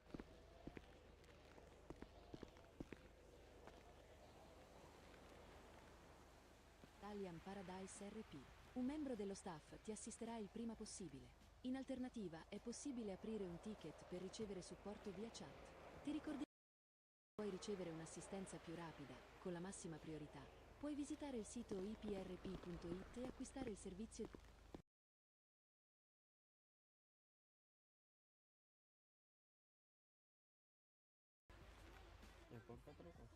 Italian Paradise RP. Un membro dello staff ti assisterà il prima possibile. In alternativa, è possibile aprire un ticket per ricevere supporto via chat. Ti ricordi che puoi ricevere un'assistenza più rapida, con la massima priorità. Puoi visitare il sito iprp.it e acquistare il servizio Portatelo qua.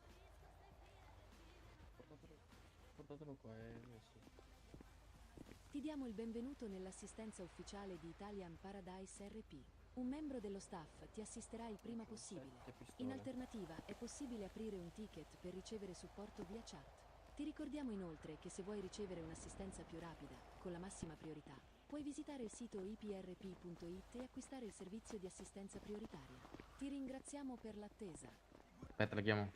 Portatelo qua e messo. Ti diamo il benvenuto nell'assistenza ufficiale di Italian Paradise RP. Un membro dello staff ti assisterà il prima possibile. In alternativa è possibile aprire un ticket per ricevere supporto via chat. Ti ricordiamo inoltre che se vuoi ricevere un'assistenza più rapida, con la massima priorità, puoi visitare il sito iprp.it e acquistare il servizio di assistenza prioritaria. Ti ringraziamo per l'attesa. Aspetta, la chiamo.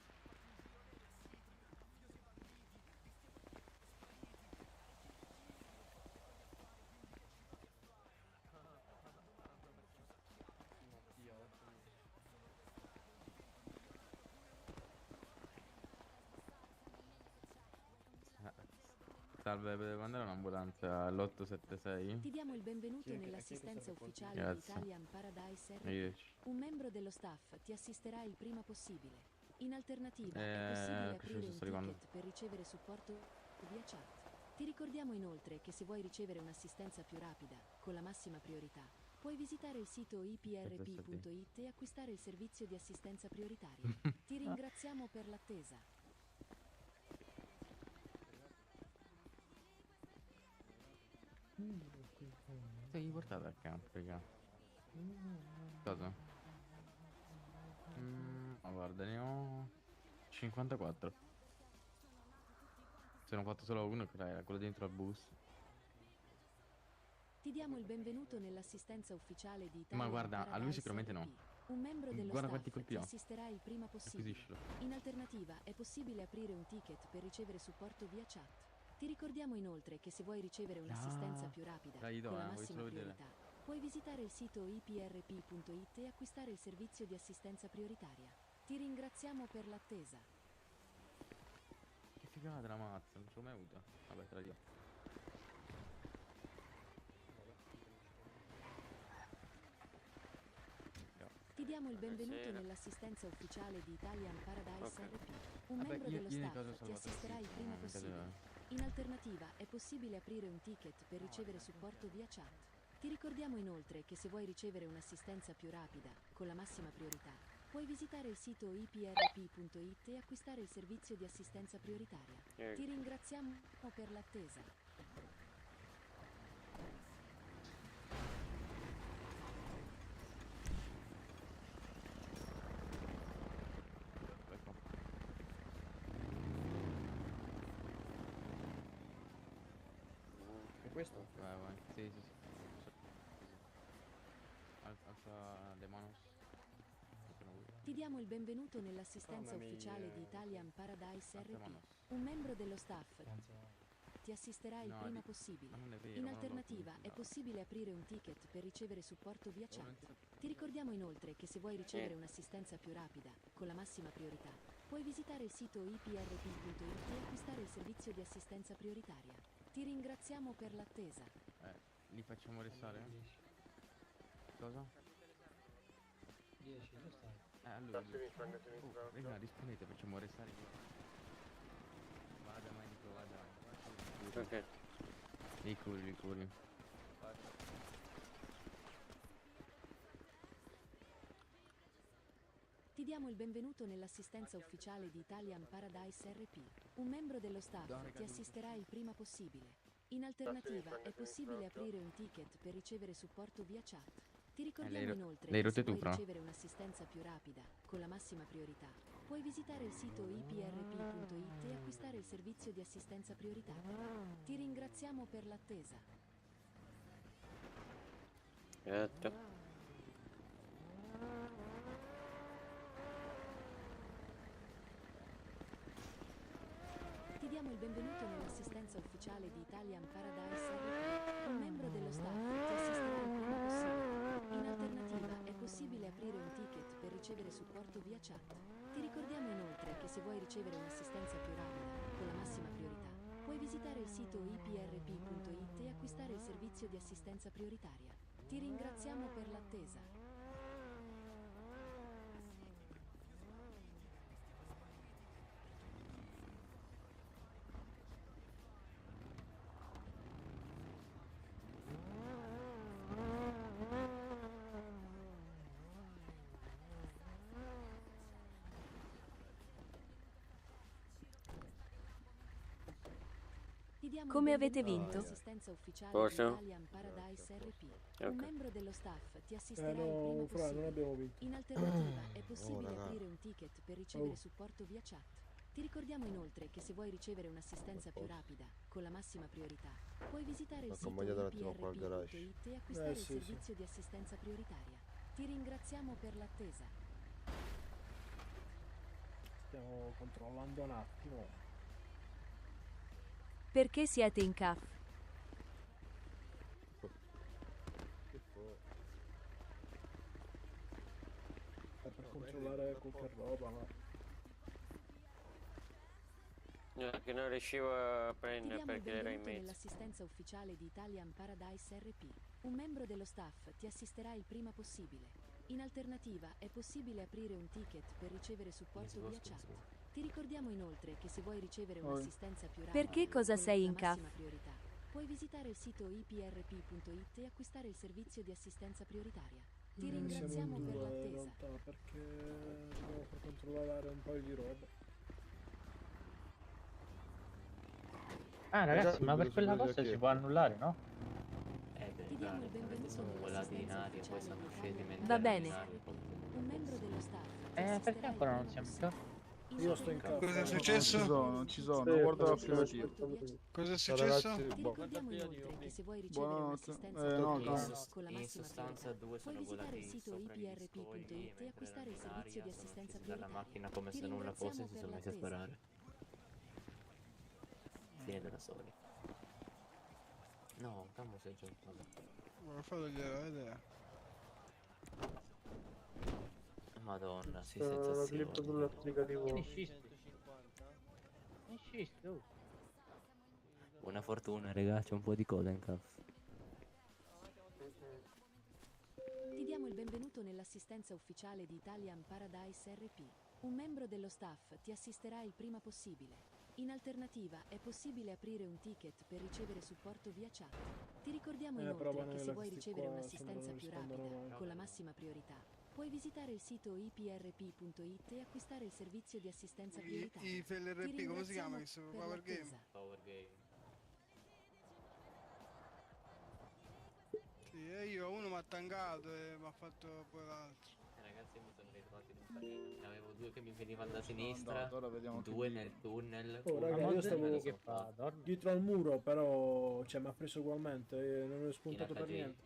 Salve, potete mandare un'ambulanza all'876? Ti diamo il benvenuto nell'assistenza ufficiale di Grazie. Italian Paradise RP. Arrivederci. Un membro dello staff ti assisterà il prima possibile. In alternativa è possibile aprire un ticket per ricevere supporto via chat. Ti ricordiamo inoltre che se vuoi ricevere un'assistenza più rapida, con la massima priorità, puoi visitare il sito iprp.it e acquistare il servizio di assistenza prioritaria. Ti ringraziamo per l'attesa. Sei portato al campo, raga. Cosa? Ma guarda, ne ho 54. Se ne ho fatto solo uno, che era quello dentro al bus. Ti diamo il benvenuto nell'assistenza ufficiale di Italian Ma guarda, a lui Paradise sicuramente no. RP. Un membro dello Guarda quanti staff colpi ti ho. assisterà il prima possibile. Acquisiscilo. In alternativa è possibile aprire un ticket per ricevere supporto via chat. Ti ricordiamo inoltre che se vuoi ricevere un'assistenza più rapida, Dai, do, con la voglio massima solo vedere. priorità, puoi visitare il sito iprp.it e acquistare il servizio di assistenza prioritaria. Ti ringraziamo per l'attesa. Che figata la mazza, non ce l'ho mai avuta. Vabbè, te la dico. Ti diamo il benvenuto Buonasera. nell'assistenza ufficiale di Italian Paradise Ok. RP. Un Vabbè, membro io- dello io di staff cosa ti sono assisterà il prima tassista, possibile. In alternativa è possibile aprire un ticket per ricevere supporto via chat. Ti ricordiamo inoltre che se vuoi ricevere un'assistenza più rapida, con la massima priorità, puoi visitare il sito iprp.it e acquistare il servizio di assistenza prioritaria. Ti ringraziamo per l'attesa. È questo? Vai, vai. Sì, sì, sì. Alza le manos. Ti diamo il benvenuto nell'assistenza Mamma mia. ufficiale di Italian Paradise RP. Alziamo. Un membro dello staff ti assisterà il No, prima di- possibile. ma non è vero, In ma non l'ho alternativa è utilizzato. possibile aprire un ticket per ricevere supporto via chat. Ti ricordiamo inoltre che se vuoi ricevere un'assistenza più rapida, con la massima priorità, puoi visitare il sito iprp.it e acquistare il servizio di assistenza prioritaria. Ti ringraziamo per l'attesa. Li facciamo restare? Cosa? 10, dove stai? Allora. A sinistra, anche a sinistra. Raga, rispondete, facciamo restare. Vada, medico, vada. Ok. Li curi. Ti diamo il benvenuto nell'assistenza ufficiale di Italian Paradise RP. Un membro dello staff ti assisterà il prima possibile. In alternativa è possibile aprire un ticket per ricevere supporto via chat. Ti ricordiamo inoltre l'hai che se rotte tu, vuoi Fra? ricevere un'assistenza più rapida, con la massima priorità, puoi visitare il sito iprp.it e acquistare il servizio di assistenza prioritaria. Ti ringraziamo per l'attesa. Aspetta. Ti diamo il benvenuto nell'assistenza ufficiale di Italian Paradise RP. Un membro dello staff ti assisterà il prima possibile. In alternativa è possibile aprire un ticket per ricevere supporto via chat. Ti ricordiamo inoltre che se vuoi ricevere un'assistenza più rapida, con la massima priorità, puoi visitare il sito iprp.it e acquistare il servizio di assistenza prioritaria. Ti ringraziamo per l'attesa. diamo Come il avete benvenuto vinto? all'assistenza ufficiale Cosa? di Italian Paradise RP. Un Ok. membro dello staff ti assisterà il no, prima fra, non possibile. abbiamo vinto. In alternativa è possibile raga. aprire un ticket per ricevere Oh. supporto via chat. Ti ricordiamo inoltre che se vuoi ricevere un'assistenza più rapida, con la massima priorità, puoi visitare il Ho sito accompagnato un attimo qua al garage. iprp.it e acquistare il sì, sì. servizio di assistenza prioritaria. Ti ringraziamo per l'attesa. Stiamo controllando un attimo. Perché siete in CAF? Per controllare qualche roba, ma... Che non riuscivo a Ti prendere diamo il perché era in benvenuto mezzo. nell'assistenza ufficiale di Italian Paradise RP. Un membro dello staff ti assisterà il prima possibile. In alternativa è possibile aprire un ticket per ricevere supporto via chat. Ti ricordiamo inoltre che se vuoi ricevere un'assistenza più rapida, Perché cosa con sei la in CAF? massima priorità, puoi visitare il sito iprp.it e acquistare il servizio di assistenza prioritaria. Ti Siamo in ringraziamo per due in l'attesa. realtà, perché dobbiamo far controllare un paio di robe. Ah ragazzi, ma per quella cosa si può annullare, no? Ti diamo il benvenuto nell'assistenza ufficiale di Italian Va bene. Un membro dello staff ti Perché assisterà ancora il non prima siamo in CAF? Io sto in casa. Cosa è Non ci successo? sono, ci sono. Sì, Guarda la sì, privativa. Cosa è successo? Ti ricordiamo inoltre che se vuoi ricevere Buonanotte. un'assistenza No, prioritaria no. con la In massima sostanza priorità, due puoi sono visitare il volati sito sopra gli iprp.it e mentre acquistare il erano in servizio di aria, sono assistenza scesi dalla prioritaria. macchina come Ti se nulla fosse e ringraziamo si per sono messi a l'attesa. sparare. Viene da soli. No, Cammo sei già Fatoglielo vedere. Madonna, sì, La clip sensazione. sull'applicativo. Buona fortuna, raga, c'è un po' di coda in caff. Ti diamo il benvenuto nell'assistenza ufficiale di Italian Paradise RP. Un membro dello staff ti assisterà il prima possibile. In alternativa è possibile aprire un ticket per ricevere supporto via chat. Ti ricordiamo inoltre provano che se nella vuoi questi ricevere qua, un'assistenza sembrano più rispondono rapida, mai. con la massima priorità, puoi visitare il sito iprp.it e acquistare il servizio di assistenza prioritaria. I FLRP Ti come si chiama? ringraziamo Che sono per Power Game? l'attesa. Power Game. Sì, e io uno mi ha tangato e mi ha fatto poi l'altro. Ragazzi, mi sono ritrovato in un panino. Ne avevo due che mi venivano da sinistra, andato, ora vediamo che due dico. nel tunnel. Oh, uno raga, nel io tunnel stavo che fa? dietro al muro, però cioè, mi ha preso ugualmente, non ho spuntato per HG. niente.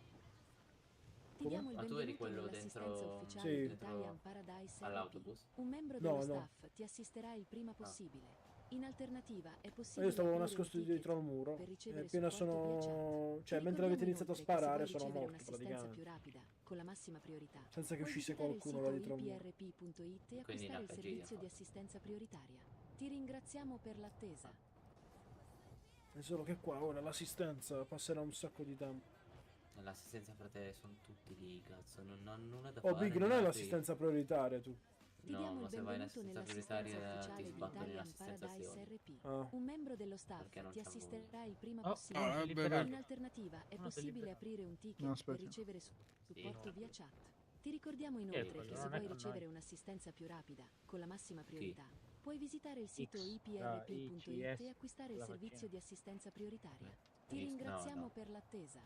Ti diamo il Ma tu eri benvenuto quello nell'assistenza dentro, ufficiale Sì. di dentro Italian Paradise RP. all'autobus? Un membro No, dello no. staff ti assisterà il prima possibile. In alternativa è Ma possibile io stavo aprire un nascosto ticket dietro al muro per e ricevere appena supporto via chat. sono... Ti cioè, mentre avete ricordiamo iniziato a inoltre che se sparare vuoi sono ricevere morto un'assistenza praticamente. più rapida, con la massima priorità, Senza che puoi uscisse visitare il qualcuno sito da dietro al muro. iprp.it e Quindi acquistare il l'HG servizio ha di fatto. assistenza prioritaria. Ti ringraziamo per l'attesa. È solo che qua ora l'assistenza passerà un sacco di tempo. L'assistenza per te sono tutti lì, cazzo, non ho nulla da Oh, fare. Big, non è neanche l'assistenza prioritaria tu. Ti No, diamo ma il se vai in benvenuto assistenza nell'assistenza prioritaria ti ufficiale di sbattono in Italian assistenza Paradise azioni. RP. Ah. Un membro dello staff Perché non ti c'ha assisterà il prima Oh, possibile. no, In alternativa è No, possibile aprire un ticket No, per aspetta. ricevere supporto Sì. via chat. Ti ricordiamo inoltre quello? che se Non è vuoi con ricevere noi. un'assistenza più rapida, con la massima priorità, puoi visitare il sito X, iprp.it ICS, e acquistare il la servizio vaccina. di assistenza prioritaria. Ti No, ringraziamo no. per l'attesa.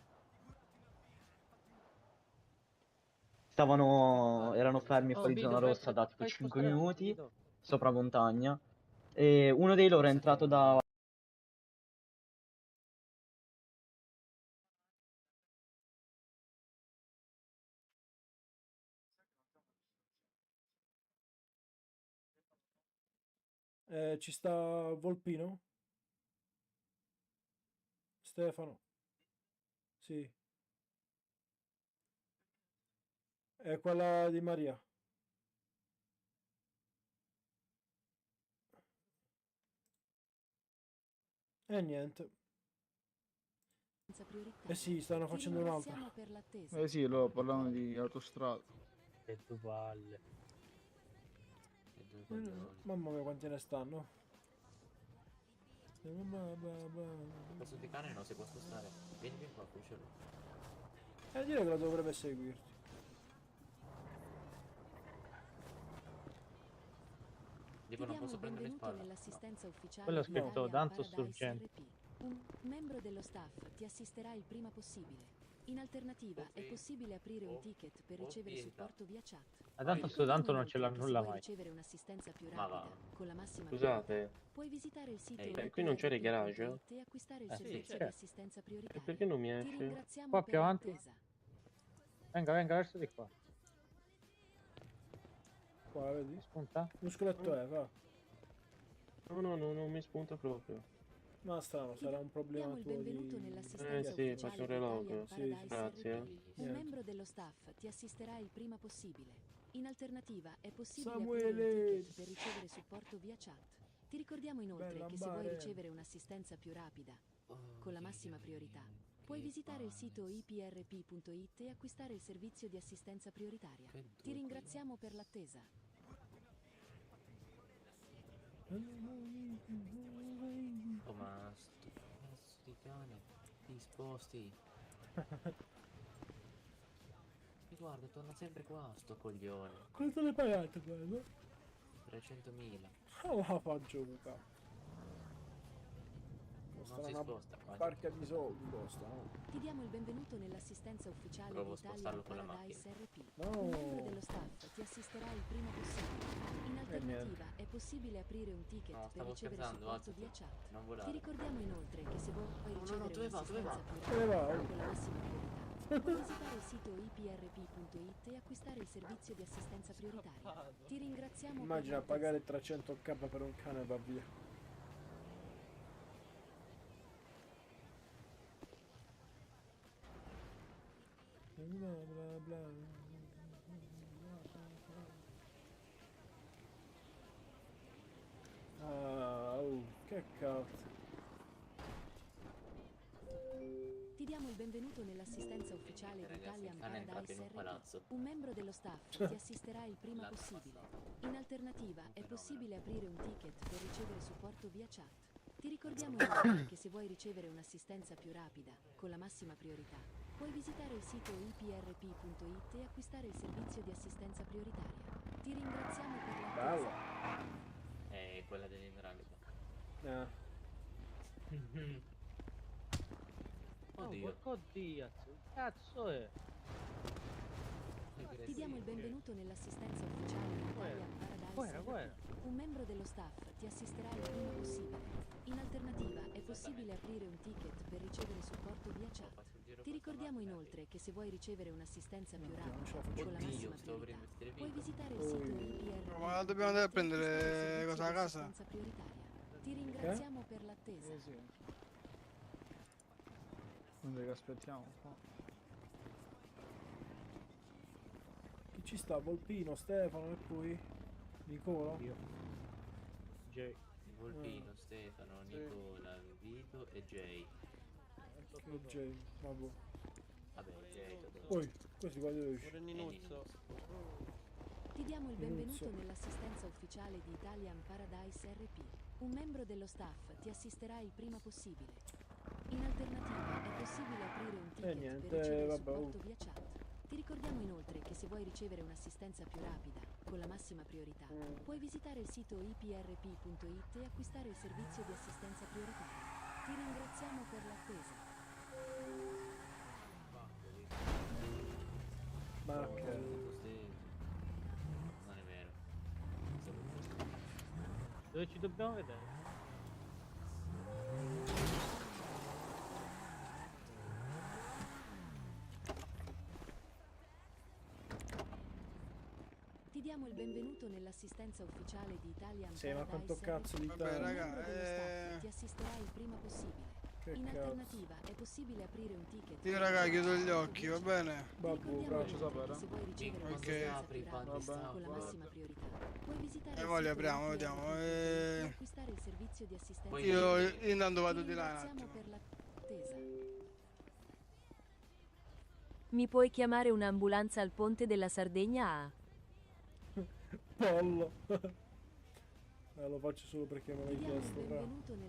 Erano fermi fuori zona rossa da tipo 5 minuti, sopra montagna, e uno dei loro è entrato da... Ci sta Volpino? Stefano? Sì. È quella di Maria. E niente. Eh sì, stanno Ti facendo un'altra. ringraziamo per l'attesa. Eh sì, loro parlano di autostrada. E tu palle. E due controlli. Mamma mia, quanti ne stanno? Questo di cane non si può spostare. Vieni qua, cucciolo. Direi che la dovrebbe seguirti. Tipo non Ti posso diamo il prendere in benvenuto spalla. nell'assistenza ufficiale Quello ha di scritto Italian Danzo Paradise Surgente. RP. Un membro dello staff ti assisterà il prima possibile. In alternativa è possibile aprire un ticket per ricevere supporto via chat. Ma tanto sto tanto non ce l'ha nulla Se vuoi mai. ricevere un'assistenza più Ma va. rapida con la massima Scusate. priorità, puoi visitare il sito qui non c'è il garage? www.it e acquistare il Sì, servizio c'è. di assistenza E prioritaria. perché non mi Ti esce? ringraziamo Qua per più avanti. l'attesa. Venga, venga, verso di qua. Qua, vedi? Spunta? Muscoletto è, va. No, non mi spunta proprio. Ma strano, sarà un problema Diamo il tuo benvenuto di... nell'assistenza sì, ufficiale faccio un di relog. Italian Sì, Paradise grazie. RP. Un Niente. membro dello staff ti assisterà il prima possibile. In alternativa è possibile Samuele! aprire un ticket per ricevere supporto via chat. Ti ricordiamo inoltre Bella che se vuoi Ambare. ricevere un'assistenza più rapida, con la massima priorità, puoi visitare il sito iprp.it e acquistare il servizio di assistenza prioritaria. Ti ringraziamo per l'attesa. Oh, ma sto cazzo di cane. Ti sposti. E guarda, torna sempre qua, sto coglione. Quanto l'hai pagato quello? 300.000. Oh, la faccio buca. Non Costa si una sposta qua. barca di soldi, costa, no? Ti diamo il benvenuto nell'assistenza ufficiale Provo a di Italian spostarlo con la Paradise RP. No. Un membro dello staff ti assisterà il prima possibile. In alternativa è possibile aprire un ticket No, per stavo ricevere scherzando, supporto alzati. via chat. Non Ti volare. ricordiamo inoltre che se vuoi ricevere dove va, dove va? un'assistenza più Dove va? rapida con la massima priorità, puoi visitare il sito iprp.it e acquistare il servizio di assistenza prioritaria. Ti ringraziamo Immagina per l'attesa. pagare 300k per un cane e va via. Bla bla bla. Ah, oh, che cazzo. Ti diamo il benvenuto nell'assistenza ufficiale di Ragazzi, Italian il cane è entrato Paradise in un RP. palazzo. Un membro dello staff ti assisterà il prima possibile. In alternativa è possibile aprire un ticket per ricevere supporto via chat. Ti ricordiamo inoltre che se vuoi ricevere un'assistenza più rapida, con la massima priorità, puoi visitare il sito iprp.it e acquistare il servizio di assistenza prioritaria. Ti ringraziamo per l'attesa. Bello. È quella dell'idraulica. Oddio. Oddio, cazzo è? Ti diamo il benvenuto nell'assistenza ufficiale di Italian Paradise RP. Un membro dello staff ti assisterà il prima possibile. In alternativa è possibile aprire un ticket per ricevere supporto via chat. Ti ricordiamo inoltre che se vuoi ricevere un'assistenza più rapida con la massima priorità, puoi visitare il sito IPR. Ma dobbiamo andare a prendere cosa a casa? Assistenza prioritaria. Ti ringraziamo per l'attesa. Sì. Quindi che aspettiamo qua. Chi ci sta? Volpino, Stefano e poi Nicola? Jay. Volpino, Stefano, Nicola, Vito e Jay. Che Jay, vabbè. Vabbè, Jay. Poi, questi qua dove esce? Ti diamo il benvenuto Inizio. nell'assistenza ufficiale di Italian Paradise RP. Un membro dello staff ti assisterà il prima possibile. In alternativa è possibile aprire un ticket niente, per ricevere vabbè, supporto via chat. Ti ricordiamo inoltre che se vuoi ricevere un'assistenza più rapida, con la massima priorità, puoi visitare il sito iprp.it e acquistare il servizio di assistenza prioritaria. Ti ringraziamo per l'attesa. Ma che... Non è vero. Dove ci dobbiamo vedere? Ti diamo il benvenuto nell'assistenza ufficiale di Italian Sì, ma quanto Paradise cazzo di RP. tempo? Un membro dello staff ti assisterà il prima possibile. Che In cazzo? alternativa è possibile aprire un ticket. Io raga chiudo gli occhi, va bene? Babbo, Faccio sapere. Se vuoi ricevere Ok. un'assistenza più rapida, con la massima priorità, puoi visitare il E poi li sito apriamo, IPRP vediamo. e acquistare il servizio di assistenza Io prioritaria. intanto vado Ti di là un ringraziamo attimo. per l'attesa. Mi puoi chiamare un'ambulanza al ponte della Sardegna A? Pollo. Lo faccio solo perché me l'hai chiesto, fra.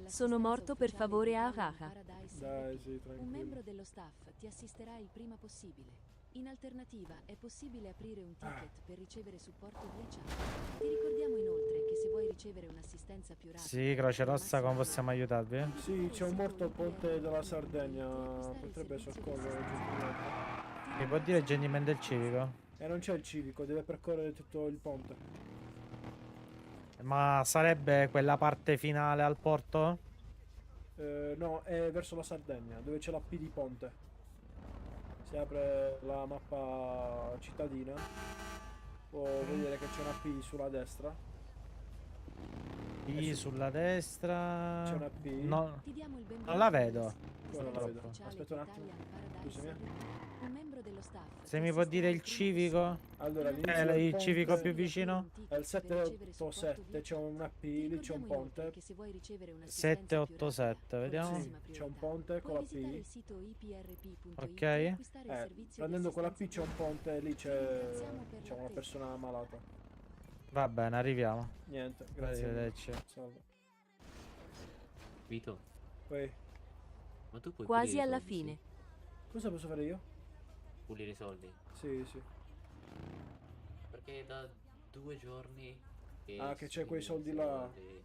Sono morto, per favore, a Raha. Dai, sì, Un tranquillo. membro dello staff ti assisterà il prima possibile. In alternativa è possibile aprire un ticket per ricevere supporto via chat. Ti ricordiamo inoltre che se vuoi ricevere ricevere un'assistenza più rapida. Sì, Croce Rossa, come possiamo aiutarvi? Sì, c'è un morto al ponte della Sardegna, potrebbe soccorrere gentilmente. Mi può dire il gendimento del civico? E non c'è il civico, deve percorrere tutto il ponte. Ma sarebbe quella parte finale al porto? No, è verso la Sardegna, dove c'è la P di ponte. Si apre la mappa cittadina, può vedere che c'è una P sulla destra. P sulla destra. C'è una P. No, non la vedo. Come non la vedo? Aspetta un attimo. Scusami. Un membro dello staff Se mi può dire il civico? Allora, Il civico più vicino? È il 787, c'è una P, lì c'è un ponte. 787, vediamo. Sì, c'è un ponte con la P. Ok. Prendendo quella P c'è un ponte e lì c'è una persona malata. Va bene, arriviamo. Niente, grazie. Arrivederci. Salve. Vito, Poi, ma tu puoi Quasi pulire i alla soldi, fine. cosa posso fare io? sì? Pulire i soldi. Sì, sì. Perché da 2 giorni che Ah, che c'è quei soldi i là. soldi.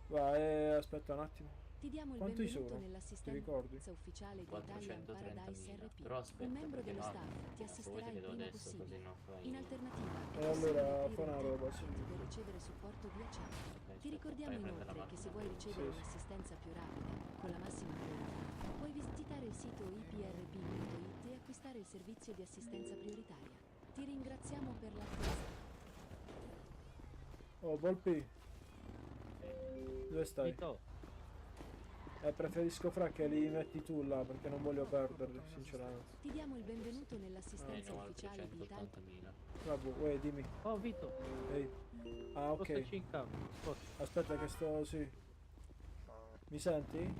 Va, aspetta un attimo. Ti diamo il Quanti benvenuto sono? Ti nell'assistenza ricordi? ufficiale di Italian Paradise 430.000. RP. Però aspetta, Un membro perché dello no, staff ti se assisterà vuoi te il lo do prima adesso, così possibile. non fai. In alternativa, è E possibile allora aprire fa una un roba, ticket sì. per ricevere supporto via chat. Ti ricordiamo fai prendere la inoltre che se macchina. vuoi ricevere Sì, sì. un'assistenza più rapida, con la massima priorità, puoi visitare il sito iprp.it e acquistare il servizio di assistenza prioritaria. Ti ringraziamo per l'attesa. Oh, Volpi. Dove stai? Preferisco fra che li metti tu là perché non voglio perderli, sinceramente. Ti diamo il benvenuto nell'assistenza No, ufficiale di Italia. 380.000. Vabbè, dimmi. Oh Vito, Ehi. Ah, ok. spostaci in campo. sposta. Aspetta che sto... sì. Mi senti?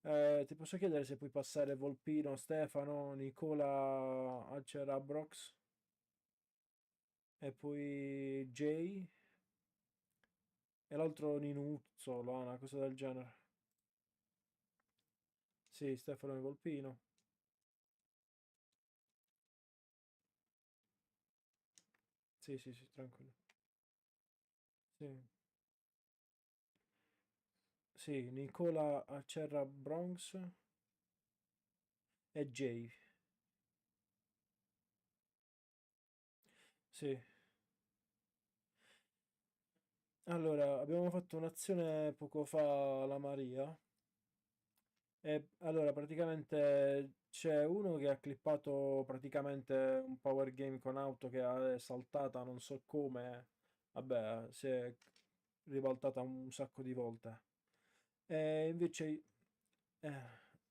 Ti posso chiedere se puoi passare Volpino, Stefano, Nicola, Acerabrox e poi Jay e l'altro Ninuzzolo, una cosa del genere. Sì, Stefano e Volpino. Sì, sì, sì, tranquillo. Sì. Sì, Nicola Acerra Bronx e Jay. Sì. Allora, abbiamo fatto un'azione poco fa alla Maria. E allora, praticamente c'è uno che ha clippato praticamente un power game con auto che è saltata, non so come. Vabbè, si è ribaltata un sacco di volte. E invece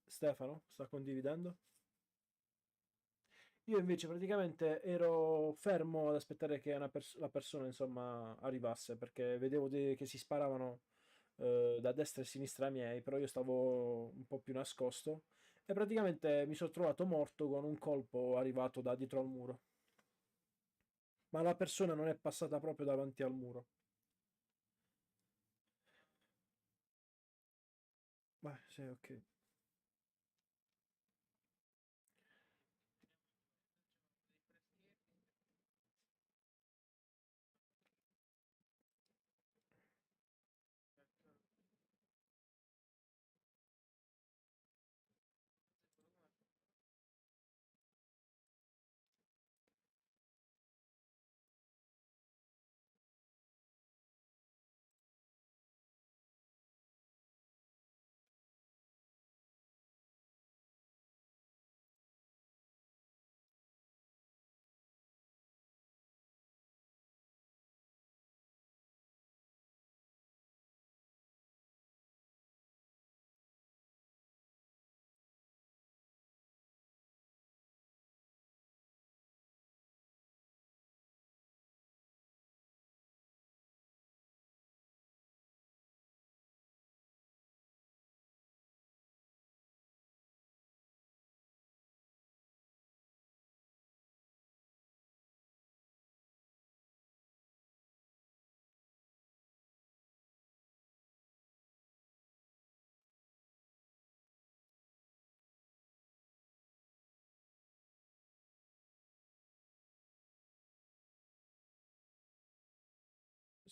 Stefano sta condividendo. Io invece praticamente ero fermo ad aspettare che la persona insomma arrivasse perché vedevo che si sparavano da destra e sinistra miei, però io stavo un po' più nascosto e praticamente mi sono trovato morto con un colpo arrivato da dietro al muro. Ma la persona non è passata proprio davanti al muro. Beh, sì, ok.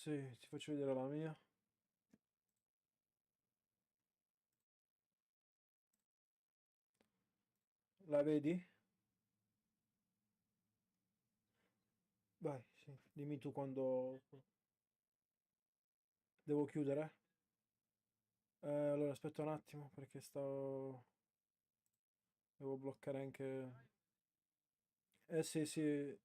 Sì, ti faccio vedere la mia. La vedi? Vai, sì. Dimmi tu quando devo chiudere. Allora aspetta un attimo perché sto... Devo bloccare anche... sì, sì.